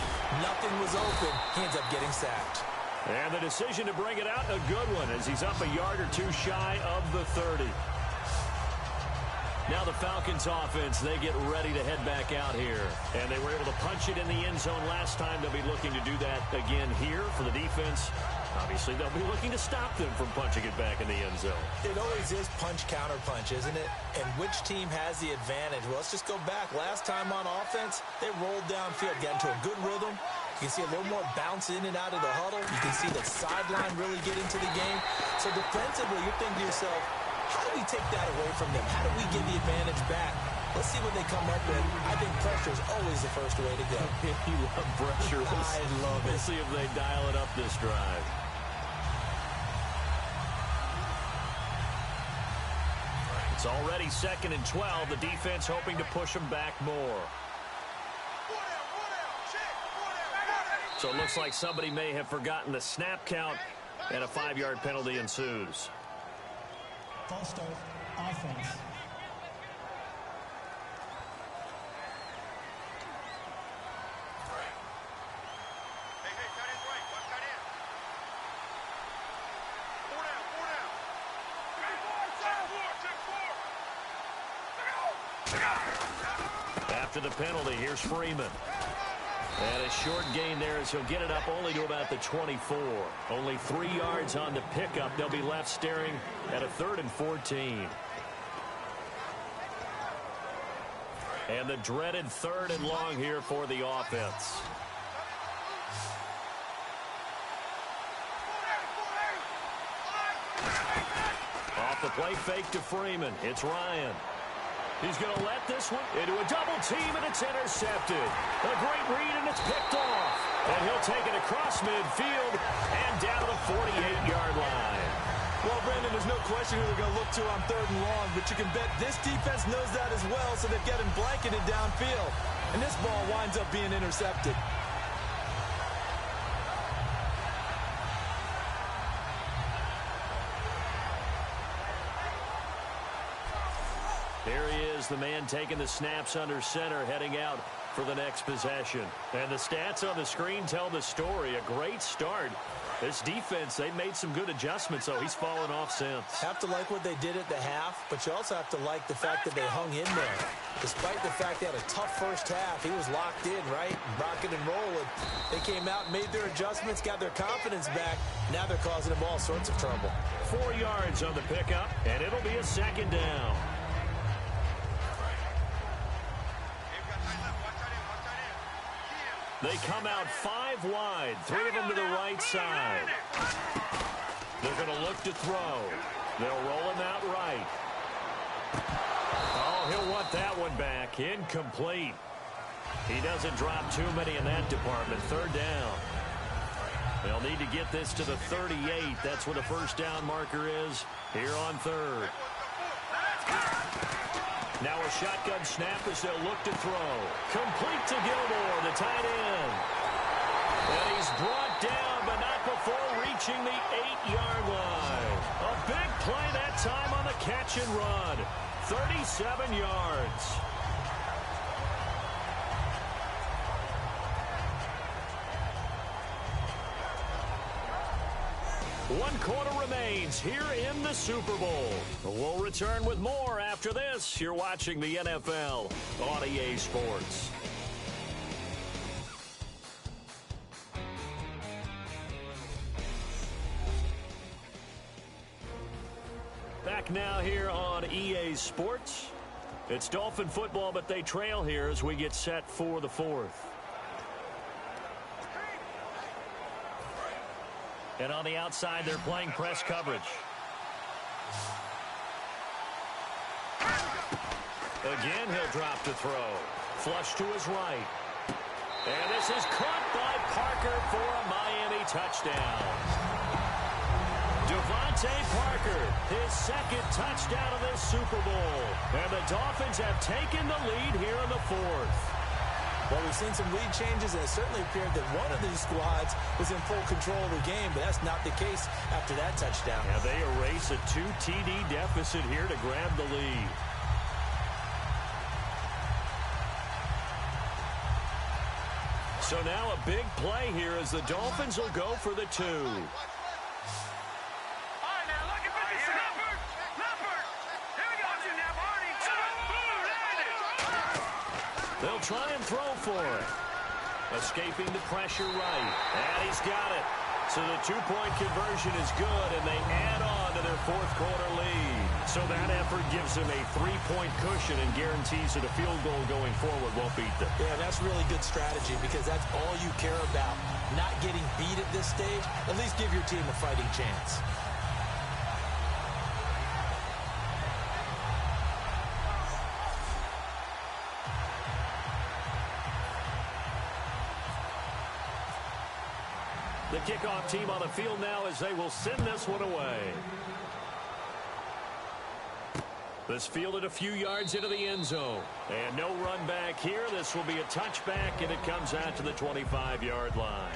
Nothing was open. He ends up getting sacked. And the decision to bring it out, a good one, as he's up a yard or two shy of the 30. Now the Falcons offense, they get ready to head back out here. And they were able to punch it in the end zone last time. They'll be looking to do that again here for the defense. Obviously, they'll be looking to stop them from punching it back in the end zone. It always is punch-counter-punch, isn't it? And which team has the advantage? Well, let's just go back. Last time on offense, they rolled downfield, got into a good rhythm. You can see a little more bounce in and out of the huddle. You can see the sideline really get into the game. So defensively, you're thinking to yourself, how do we take that away from them? How do we get the advantage back? Let's see what they come up with. I think pressure is always the first way to go. You love pressure. I love it. We'll see if they dial it up this drive. It's already 2nd and 12. The defense hoping to push them back more. So it looks like somebody may have forgotten the snap count, and a 5-yard penalty ensues. False start, offense. After the penalty, here's Freeman. And a short gain there as he'll get it up only to about the 24. Only 3 yards on the pickup. They'll be left staring at a 3rd and 14. And the dreaded 3rd and long here for the offense. Off the play fake to Freeman. It's Ryan. He's going to let this one into a double team, and it's intercepted. A great read, and it's picked off. And he'll take it across midfield and down to the 48-yard line. Well, Brandon, there's no question who they're going to look to on 3rd and long, but you can bet this defense knows that as well, so they've got him blanketed downfield. And this ball winds up being intercepted. Here he is the man taking the snaps under center, heading out for the next possession. And the stats on the screen tell the story. A great start. This defense, they made some good adjustments, so he's fallen off since. Have to like what they did at the half, but you also have to like the fact that they hung in there. Despite the fact they had a tough first half, he was locked in, right? Rocking and rolling. They came out and made their adjustments, got their confidence back. Now they're causing them all sorts of trouble. 4 yards on the pickup, and it'll be a second down. They come out 5 wide, 3 of them to the right side. They're going to look to throw. They'll roll him out right. Oh, he'll want that one back. Incomplete. He doesn't drop too many in that department. 3rd down. They'll need to get this to the 38. That's where the first down marker is here on 3rd. Now a shotgun snap as they'll look to throw. Complete to Gilmore, the tight end. And he's brought down, but not before reaching the 8-yard line. A big play that time on the catch and run. 37 yards. One quarter remains here in the Super Bowl. We'll return with more after this. You're watching the NFL on EA Sports. Back now here on EA Sports. It's Dolphin football, but they trail here as we get set for the 4th. And on the outside, they're playing press coverage. Again, he'll drop to throw. Flush to his right. And this is caught by Parker for a Miami touchdown. Devontae Parker, his 2nd touchdown of this Super Bowl. And the Dolphins have taken the lead here in the 4th. Well, we've seen some lead changes, and it certainly appeared that one of these squads was in full control of the game, but that's not the case after that touchdown. Yeah, they erase a 2 TD deficit here to grab the lead. So now a big play here as the Dolphins will go for the 2. They'll try and throw for it. Escaping the pressure right. And he's got it. So the 2-point conversion is good, and they add on to their 4th quarter lead. So that effort gives them a 3-point cushion and guarantees that a field goal going forward won't beat them. Yeah, that's really good strategy because that's all you care about. Not getting beat at this stage. At least give your team a fighting chance. The kickoff team on the field now as they will send this one away. This fielded a few yards into the end zone. And no run back here. This will be a touchback, and it comes out to the 25-yard line.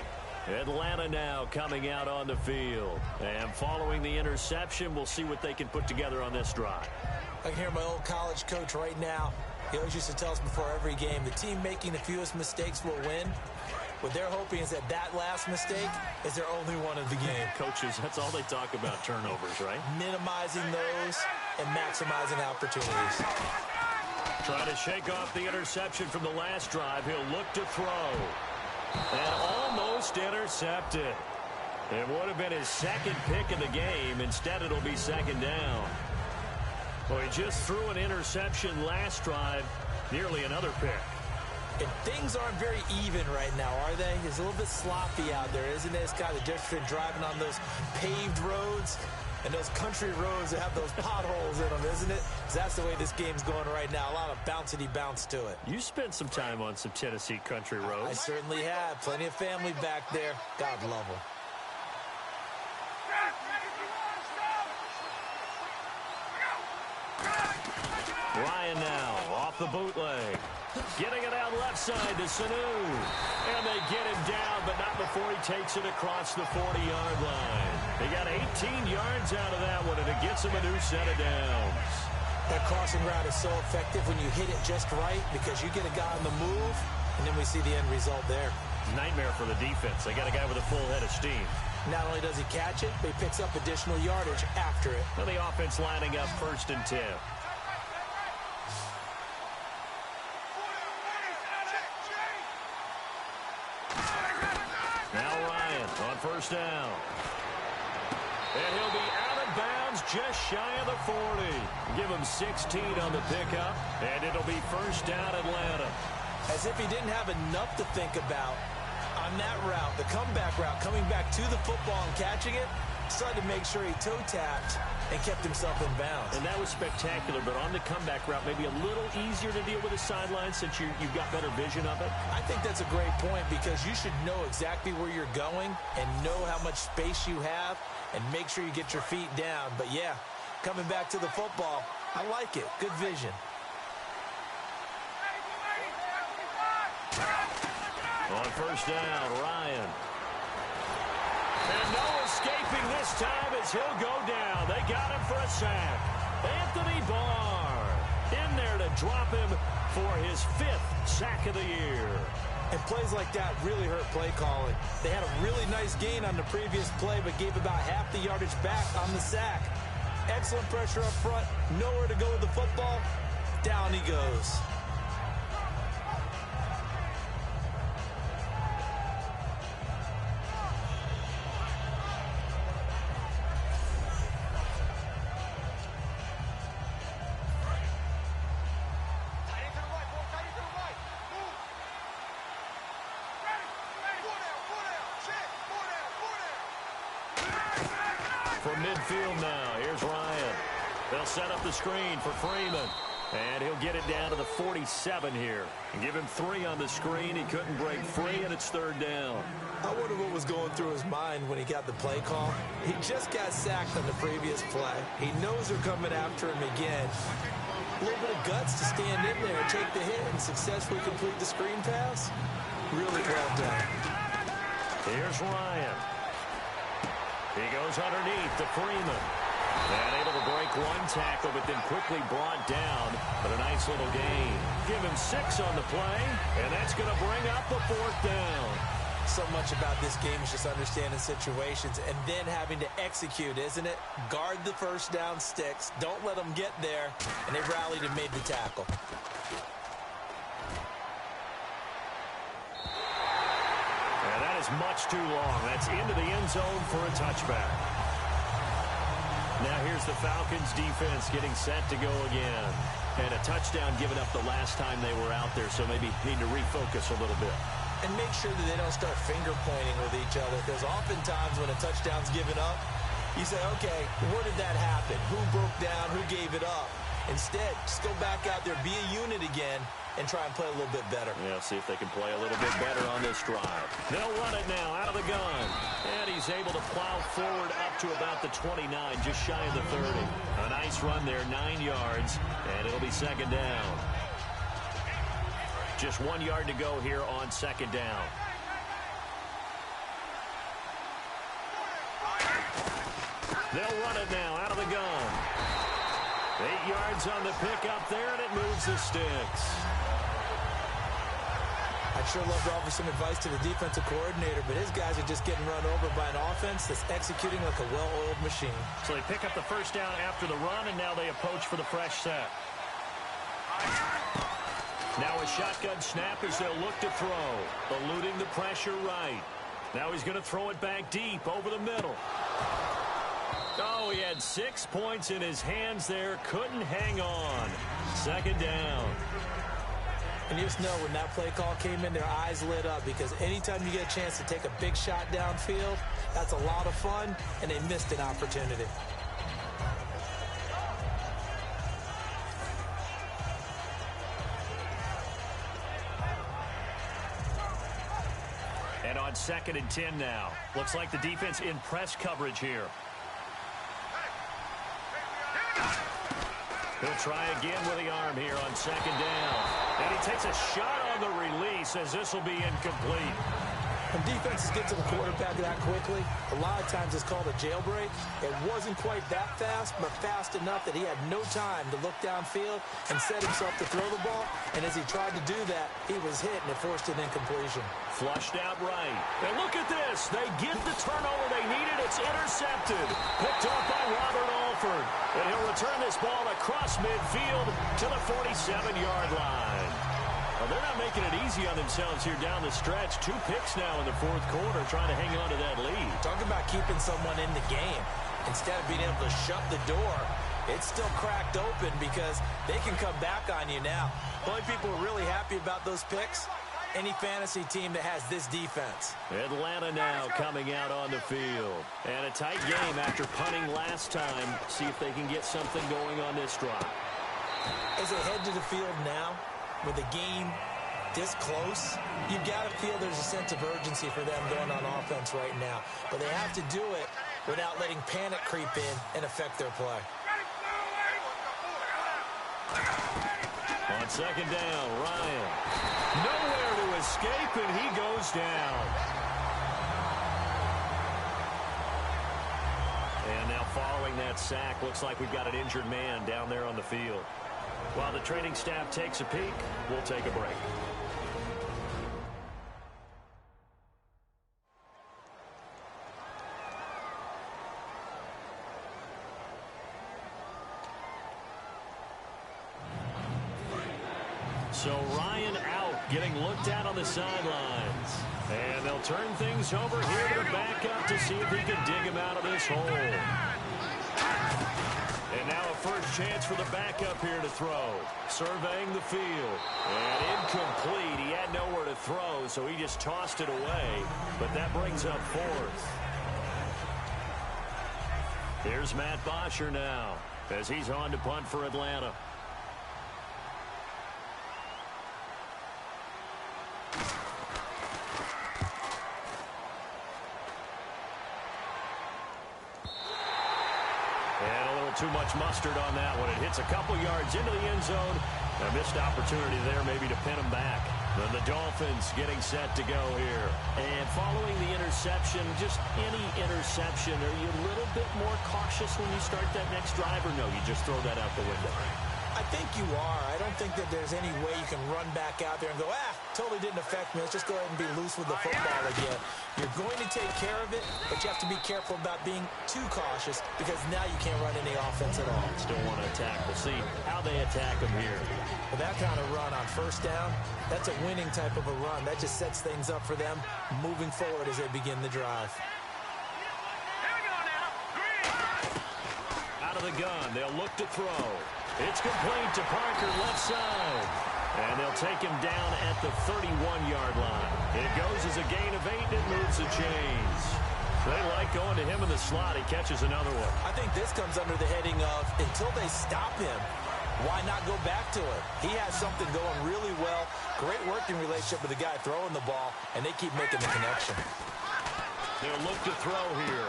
Atlanta now coming out on the field. And following the interception, we'll see what they can put together on this drive. I can hear my old college coach right now. He always used to tell us before every game, the team making the fewest mistakes will win. What they're hoping is that that last mistake is their only one of the game. Coaches, that's all they talk about, turnovers, right? Minimizing those and maximizing opportunities. Trying to shake off the interception from the last drive. He'll look to throw. And almost intercepted. It would have been his 2nd pick of the game. Instead, it'll be 2nd down. Well, he just threw an interception last drive. Nearly another pick. And things aren't very even right now, are they? It's a little bit sloppy out there, isn't it? It's kind of different between driving on those paved roads and those country roads that have those potholes in them, isn't it? 'Cause that's the way this game's going right now. A lot of bouncy bounce to it. You spent some time on some Tennessee country roads. I certainly have. Plenty of family back there. God love them. Ryan now off the bootleg. Getting it out left side to Sanu. And they get him down, but not before he takes it across the 40-yard line. They got 18 yards out of that one, and it gets him a new set of downs. That crossing route is so effective when you hit it just right because you get a guy on the move, and then we see the end result there. Nightmare for the defense. They got a guy with a full head of steam. Not only does he catch it, but he picks up additional yardage after it. Well, the offense lining up 1st and 10. Now Ryan on 1st down. And he'll be out of bounds just shy of the 40. Give him 16 on the pickup, and it'll be 1st down Atlanta. As if he didn't have enough to think about on that route, the comeback route, coming back to the football and catching it, decided to make sure he toe-tapped and kept himself in bounds. And that was spectacular, but on the comeback route, maybe a little easier to deal with the sideline since you've got better vision of it. I think that's a great point because you should know exactly where you're going and know how much space you have and make sure you get your feet down. But, yeah, coming back to the football, I like it. Good vision. On 1st down, Ryan. And no escaping this time as he'll go down. They got him for a sack. Anthony Barr in there to drop him for his 5th sack of the year. And plays like that really hurt play calling. They had a really nice gain on the previous play, but gave about half the yardage back on the sack. Excellent pressure up front. Nowhere to go with the football. Down he goes. From midfield now, here's Ryan. They'll set up the screen for Freeman. And he'll get it down to the 47 here. And give him 3 on the screen. He couldn't break free, and it's 3rd down. I wonder what was going through his mind when he got the play call. He just got sacked on the previous play. He knows they're coming after him again. A little bit of guts to stand in there, take the hit, and successfully complete the screen pass. Really well done. Here's Ryan. He goes underneath to Freeman. And able to break one tackle, but then quickly brought down. But a nice little gain. Give him 6 on the play, and that's going to bring up the 4th down. So much about this game is just understanding situations and then having to execute, isn't it? Guard the 1st down sticks. Don't let them get there. And they rallied and made the tackle. And that is much too long. That's into the end zone for a touchback. Now here's the Falcons defense getting set to go again. And a touchdown given up the last time they were out there, so maybe need to refocus a little bit. And make sure that they don't start finger pointing with each other, because oftentimes when a touchdown's given up, you say, okay, where did that happen? Who broke down? Who gave it up? Instead, just go back out there, be a unit again, and try and play a little bit better. Yeah, see if they can play a little bit better on this drive. They'll run it now out of the gun. And he's able to plow forward up to about the 29, just shy of the 30. A nice run there, 9 yards, and it'll be 2nd down. Just 1 yard to go here on 2nd down. They'll run it now out of the gun. 8 yards on the pickup there, and it moves the sticks. I'd sure love to offer some advice to the defensive coordinator, but his guys are just getting run over by an offense that's executing like a well-oiled machine. So they pick up the 1st down after the run, and now they approach for the fresh set. Now a shotgun snap as they'll look to throw. Eluding the pressure right. Now he's going to throw it back deep over the middle. Oh, he had 6 points in his hands there. Couldn't hang on. 2nd down. And you just know when that play call came in, their eyes lit up, because anytime you get a chance to take a big shot downfield, that's a lot of fun, and they missed an opportunity. And on 2nd and 10 now. Looks like the defense in press coverage here. He'll try again with the arm here on 2nd down. And he takes a shot on the release as this will be incomplete. When defenses get to the quarterback that quickly, a lot of times it's called a jailbreak. It wasn't quite that fast, but fast enough that he had no time to look downfield and set himself to throw the ball. And as he tried to do that, he was hit, and it forced an incompletion. Flushed out right. And look at this. They get the turnover they needed. It's intercepted. Picked up by Robert Alford. And he'll return this ball across midfield to the 47-yard line. Well, they're not making it easy on themselves here down the stretch. 2 picks now in the fourth quarter trying to hang on to that lead. Talking about keeping someone in the game. Instead of being able to shut the door, it's still cracked open because they can come back on you now. The only people who are really happy about those picks, any fantasy team that has this defense. Atlanta now coming out on the field. And a tight game after punting last time. See if they can get something going on this drive. As they head to the field now, with the game this close, you've got to feel there's a sense of urgency for them going on offense right now. But they have to do it without letting panic creep in and affect their play. On second down, Ryan. Nowhere to escape, and he goes down. And now following that sack, looks like we've got an injured man down there on the field. While the training staff takes a peek, we'll take a break. So Ryan out, getting looked at on the sidelines. And they'll turn things over here to the backup to see if he can dig him out of this hole. And now a first chance for the backup here to throw. Surveying the field. And incomplete. He had nowhere to throw, so he just tossed it away. But that brings up fourth. Here's Matt Bosher now as he's on to punt for Atlanta. Too much mustard on that one. It hits a couple yards into the end zone. A missed opportunity there maybe to pin him back. Then the Dolphins getting set to go here. And following the interception, just any interception, are you a little bit more cautious when you start that next drive, or no, you just throw that out the window? I think you are. I don't think that there's any way you can run back out there and go, totally didn't affect me. Let's just go ahead and be loose with the football again. You're going to take care of it, but you have to be careful about being too cautious because now you can't run any offense at all. Still want to attack. We'll see how they attack them here. With that kind of run on first down, that's a winning type of a run. That just sets things up for them moving forward as they begin the drive. Out of the gun, they'll look to throw. It's complete to Parker, left side. And they'll take him down at the 31-yard line. It goes as a gain of 8, and it moves the chains. They like going to him in the slot. He catches another one. I think this comes under the heading of, until they stop him, why not go back to it? He has something going really well. Great working relationship with the guy throwing the ball, and they keep making the connection. They'll look to throw here.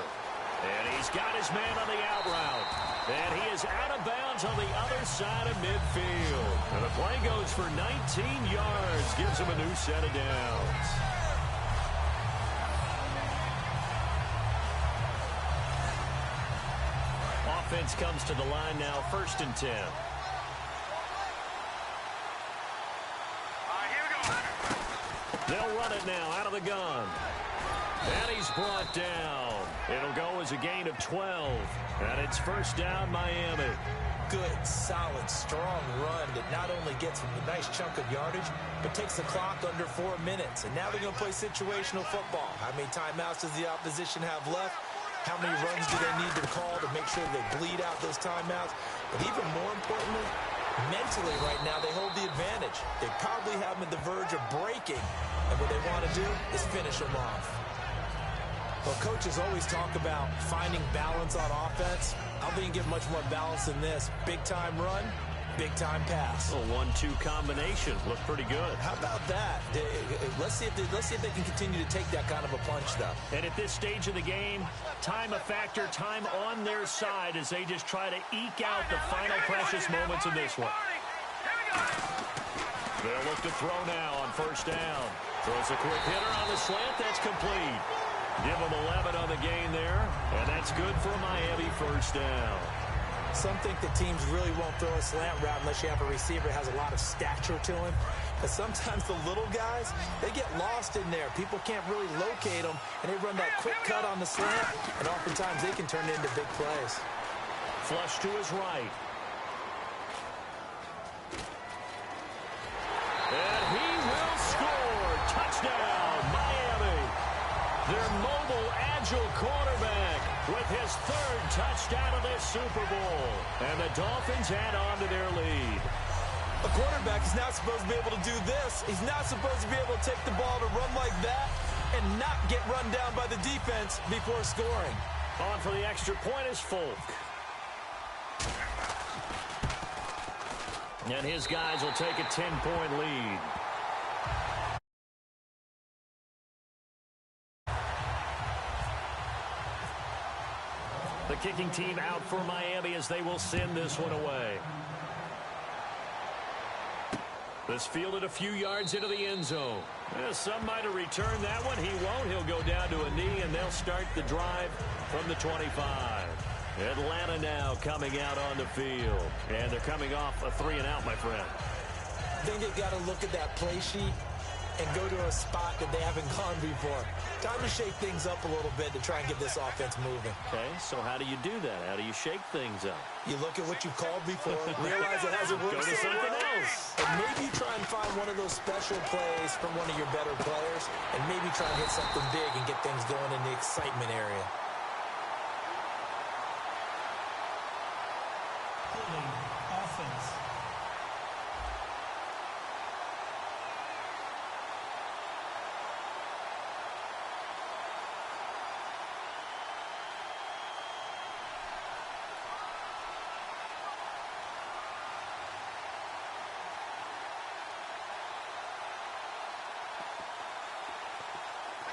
And he's got his man on the out route. And he is out of bounds on the other side of midfield. And the play goes for 19 yards. Gives him a new set of downs. Offense comes to the line now, 1st and 10. They'll run it now out of the gun. And he's brought down. It'll go as a gain of 12. And it's 1st down, Miami. Good, solid, strong run that not only gets a nice chunk of yardage, but takes the clock under 4 minutes. And now they're going to play situational football. How many timeouts does the opposition have left? How many runs do they need to call to make sure they bleed out those timeouts? But even more importantly, mentally right now, they hold the advantage. They probably have them at the verge of breaking. And what they want to do is finish them off. Well, coaches always talk about finding balance on offense. I don't think you get much more balance than this. Big-time run, big-time pass. A 1-2 combination. Looked pretty good. How about that? Let's see if they can continue to take that kind of a punch, though. And at this stage of the game, time a factor, time on their side as they just try to eke out the final precious moments of this one. They'll look to throw now on 1st down. Throws a quick hitter on the slant. That's complete. Give them 11 on the gain there, and that's good for a Miami first down. Some think that teams really won't throw a slant route unless you have a receiver that has a lot of stature to him. But sometimes the little guys, they get lost in there. People can't really locate them, and they run that quick cut on the slant, and oftentimes they can turn it into big plays. Flush to his right. And he will score. Touchdown, Miami. Their mobile, agile quarterback with his third touchdown of this Super Bowl. And the Dolphins add on to their lead. A quarterback is not supposed to be able to do this. He's not supposed to be able to take the ball to run like that and not get run down by the defense before scoring. On for the extra point is Folk. And his guys will take a 10-point lead. The kicking team out for Miami as they will send this one away. This fielded a few yards into the end zone. Some might have returned that one. He won't. He'll go down to a knee, and they'll start the drive from the 25. Atlanta now coming out on the field. And they're coming off a 3-and-out, my friend. I think they've got to look at that play sheet and go to a spot that they haven't gone before. Time to shake things up a little bit to try and get this offense moving. Okay, so how do you do that? How do you shake things up? You look at what you called before, realize it hasn't worked. Go to something else. And maybe try and find one of those special plays from one of your better players, and maybe try and hit something big and get things going in the excitement area. Offense.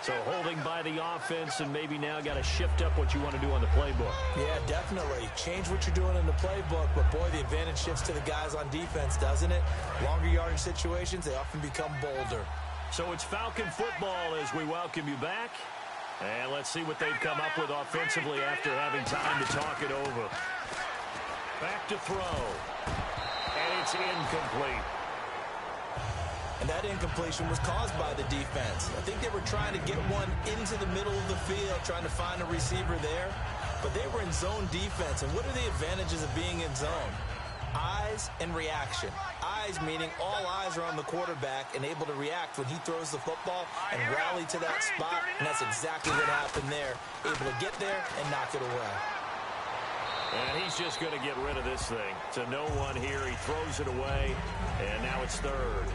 So holding by the offense, and maybe now got to shift up what you want to do on the playbook. Yeah, definitely. Change what you're doing in the playbook, but boy, the advantage shifts to the guys on defense, doesn't it? Longer yardage situations, they often become bolder. So it's Falcon football as we welcome you back. And let's see what they've come up with offensively after having time to talk it over. Back to throw. And it's incomplete. And that incompletion was caused by the defense. I think they were trying to get one into the middle of the field, trying to find a receiver there. But they were in zone defense. And what are the advantages of being in zone? Eyes and reaction. Eyes meaning all eyes are on the quarterback and able to react when he throws the football and rally to that spot. And that's exactly what happened there. Able to get there and knock it away. And he's just going to get rid of this thing. To no one here. He throws it away. And now it's third.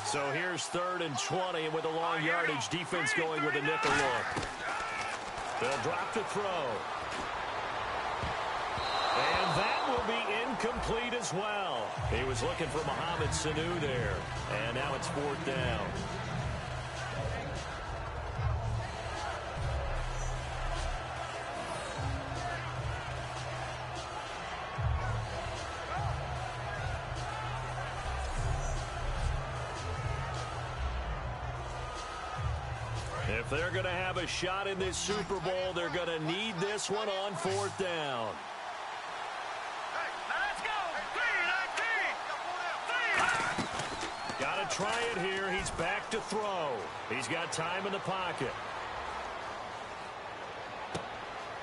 So here's 3rd and 20, and with a long yardage, defense going with a nickel look. They'll drop the throw. And that will be incomplete as well. He was looking for Mohamed Sanu there. And now it's 4th down. If they're going to have a shot in this Super Bowl, they're going to need this one on 4th down. Got to try it here. He's back to throw. He's got time in the pocket.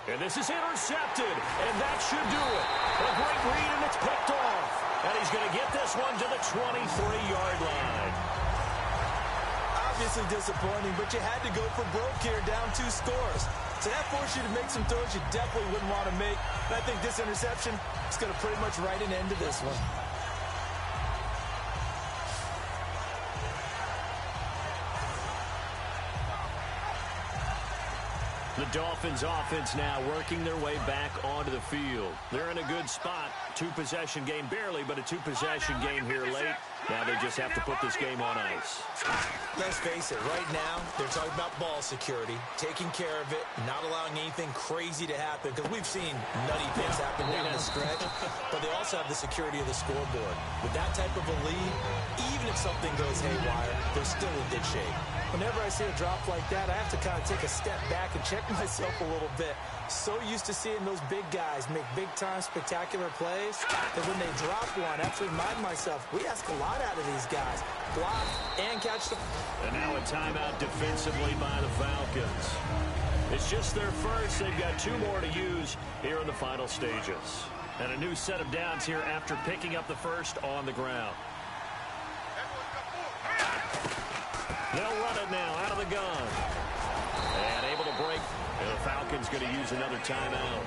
And this is intercepted, and that should do it. A great read, and it's picked off. And he's going to get this one to the 23-yard line. Obviously disappointing, but you had to go for broke here, down 2 scores. So that forced you to make some throws you definitely wouldn't want to make. And I think this interception is going to pretty much write an end to this one. The Dolphins offense now working their way back onto the field. They're in a good spot. 2-possession game, barely, but a 2-possession game here late. Now they just have to put this game on ice. Let's face it, right now, they're talking about ball security, taking care of it, not allowing anything crazy to happen, because we've seen nutty things happen down the stretch, but they also have the security of the scoreboard. With that type of a lead, even if something goes haywire, they're still in good shape. Whenever I see a drop like that, I have to kind of take a step back and check myself a little bit. So used to seeing those big guys make big-time spectacular plays that when they drop one, I have to remind myself, we ask a lot out of these guys. Block and catch the... And now a timeout defensively by the Falcons. It's just their first. They've got 2 more to use here in the final stages. And a new set of downs here after picking up the first on the ground. They'll run it now out of the gun. And able to break. And the Falcons going to use another timeout.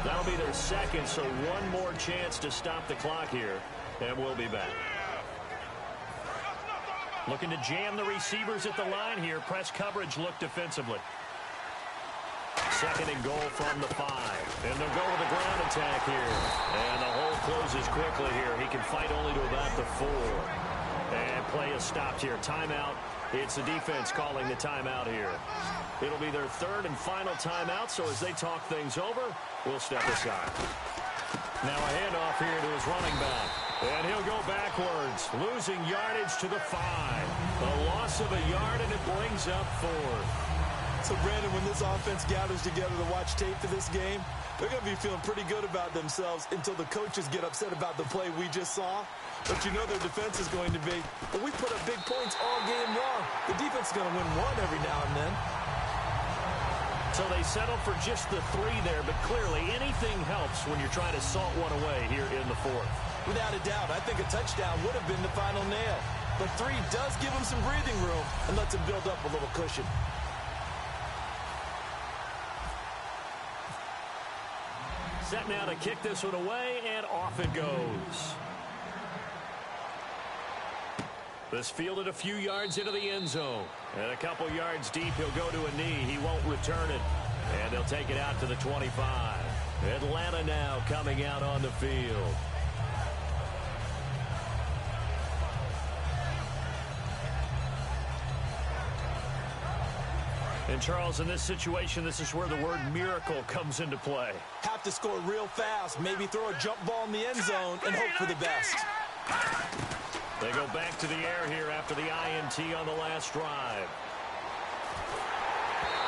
That'll be their second, so one more chance to stop the clock here. And we'll be back. Looking to jam the receivers at the line here. Press coverage look defensively. Second and goal from the 5. And they'll go with a ground attack here. And the hole closes quickly here. He can fight only to about the 4. And play is stopped here. Timeout. It's the defense calling the timeout here. It'll be their third and final timeout, so as they talk things over, we'll step aside. Now a handoff here to his running back. And he'll go backwards, losing yardage to the 5. A loss of a yard, and it brings up 4th. So, Brandon, when this offense gathers together to watch tape for this game, they're going to be feeling pretty good about themselves until the coaches get upset about the play we just saw. But you know their defense is going to be, but we put up big points all game long. The defense is going to win one every now and then. So they settle for just the 3 there, but clearly anything helps when you're trying to salt one away here in the 4th. Without a doubt, I think a touchdown would have been the final nail. But 3 does give them some breathing room and lets them build up a little cushion. Set now to kick this one away, and off it goes. This fielded a few yards into the end zone. And a couple yards deep, he'll go to a knee. He won't return it. And they'll take it out to the 25. Atlanta now coming out on the field. And, Charles, in this situation, this is where the word miracle comes into play. Have to score real fast, maybe throw a jump ball in the end zone and hope for the best. They go back to the air here after the INT on the last drive.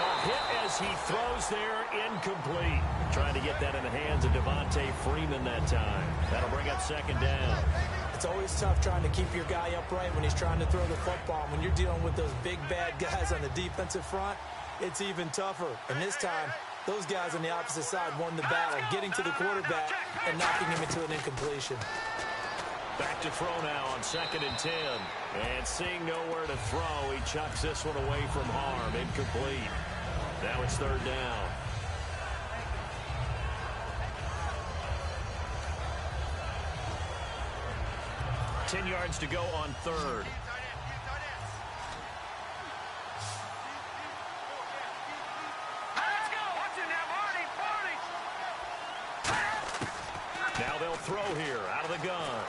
A hit as he throws there, incomplete. Trying to get that in the hands of Devontae Freeman that time. That'll bring up second down. It's always tough trying to keep your guy upright when he's trying to throw the football. When you're dealing with those big, bad guys on the defensive front, it's even tougher. And this time, those guys on the opposite side won the battle, getting to the quarterback and knocking him into an incompletion. Back to throw now on 2nd and 10. And seeing nowhere to throw, he chucks this one away from harm. Incomplete. Now it's 3rd down. Ten yards to go on 3rd. Now they'll throw here out of the gun.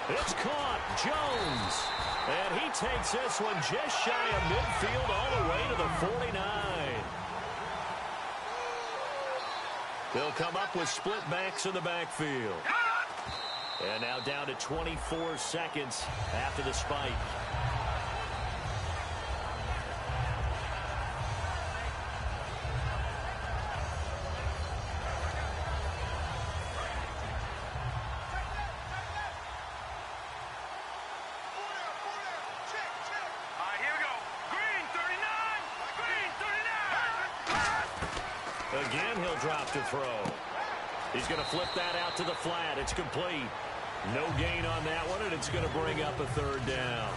It's caught. Jones. And he takes this one just shy of midfield all the way to the 49. They'll come up with split backs in the backfield. And now down to 24 seconds after the spike. Again, he'll drop to throw. He's going to flip that out to the flat. It's complete. No gain on that one, and it's going to bring up a 3rd down.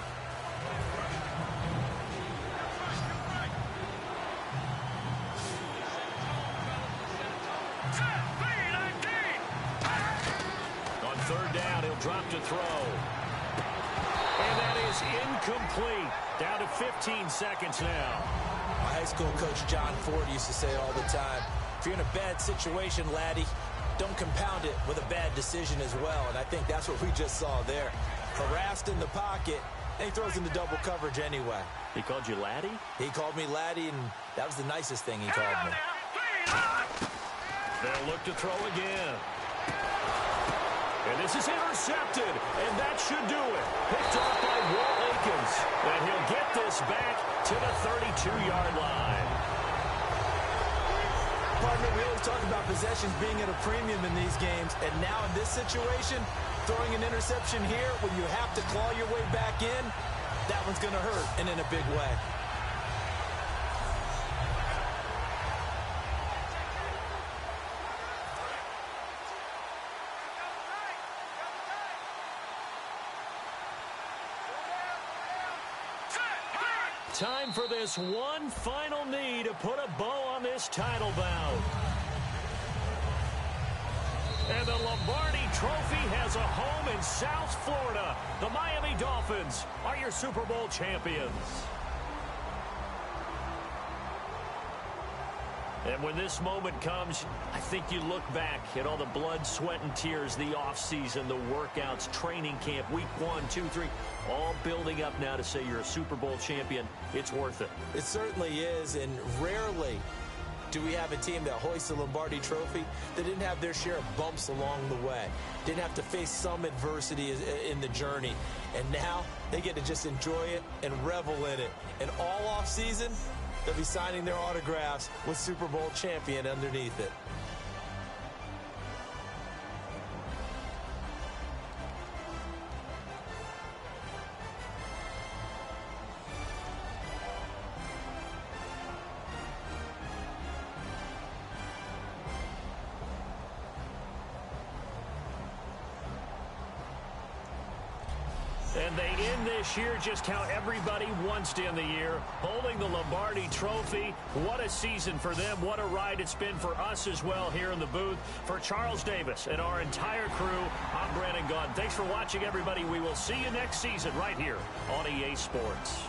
On 3rd down, he'll drop to throw. And that is incomplete. Down to 15 seconds now. My high school coach John Ford used to say all the time, if you're in a bad situation, laddie, don't compound it with a bad decision as well. And I think that's what we just saw there. Harassed in the pocket, and he throws into double coverage anyway. He called you laddie? He called me laddie, and that was the nicest thing he called me. They'll look to throw again. And this is intercepted, and that should do it. Picked off by Walt Aikens. And he'll get this back to the 32-yard line. Partner, we always talk about possessions being at a premium in these games, and now in this situation, throwing an interception here when you have to claw your way back in, that one's going to hurt, and in a big way. Time for this one final knee to put a bow on this title bout. And the Lombardi Trophy has a home in South Florida. The Miami Dolphins are your Super Bowl champions. And when this moment comes, I think you look back at all the blood, sweat, and tears, the offseason, the workouts, training camp, week 1, 2, 3, all building up now to say you're a Super Bowl champion. It's worth it. It certainly is, and rarely do we have a team that hoists the Lombardi Trophy that didn't have their share of bumps along the way, didn't have to face some adversity in the journey, and now they get to just enjoy it and revel in it. And all offseason, they'll be signing their autographs with Super Bowl champion underneath it. And they end this year just how everybody wants to end the year, holding the Lombardi Trophy. What a season for them. What a ride it's been for us as well here in the booth. For Charles Davis and our entire crew, I'm Brandon Gaudin. Thanks for watching, everybody. We will see you next season right here on EA Sports.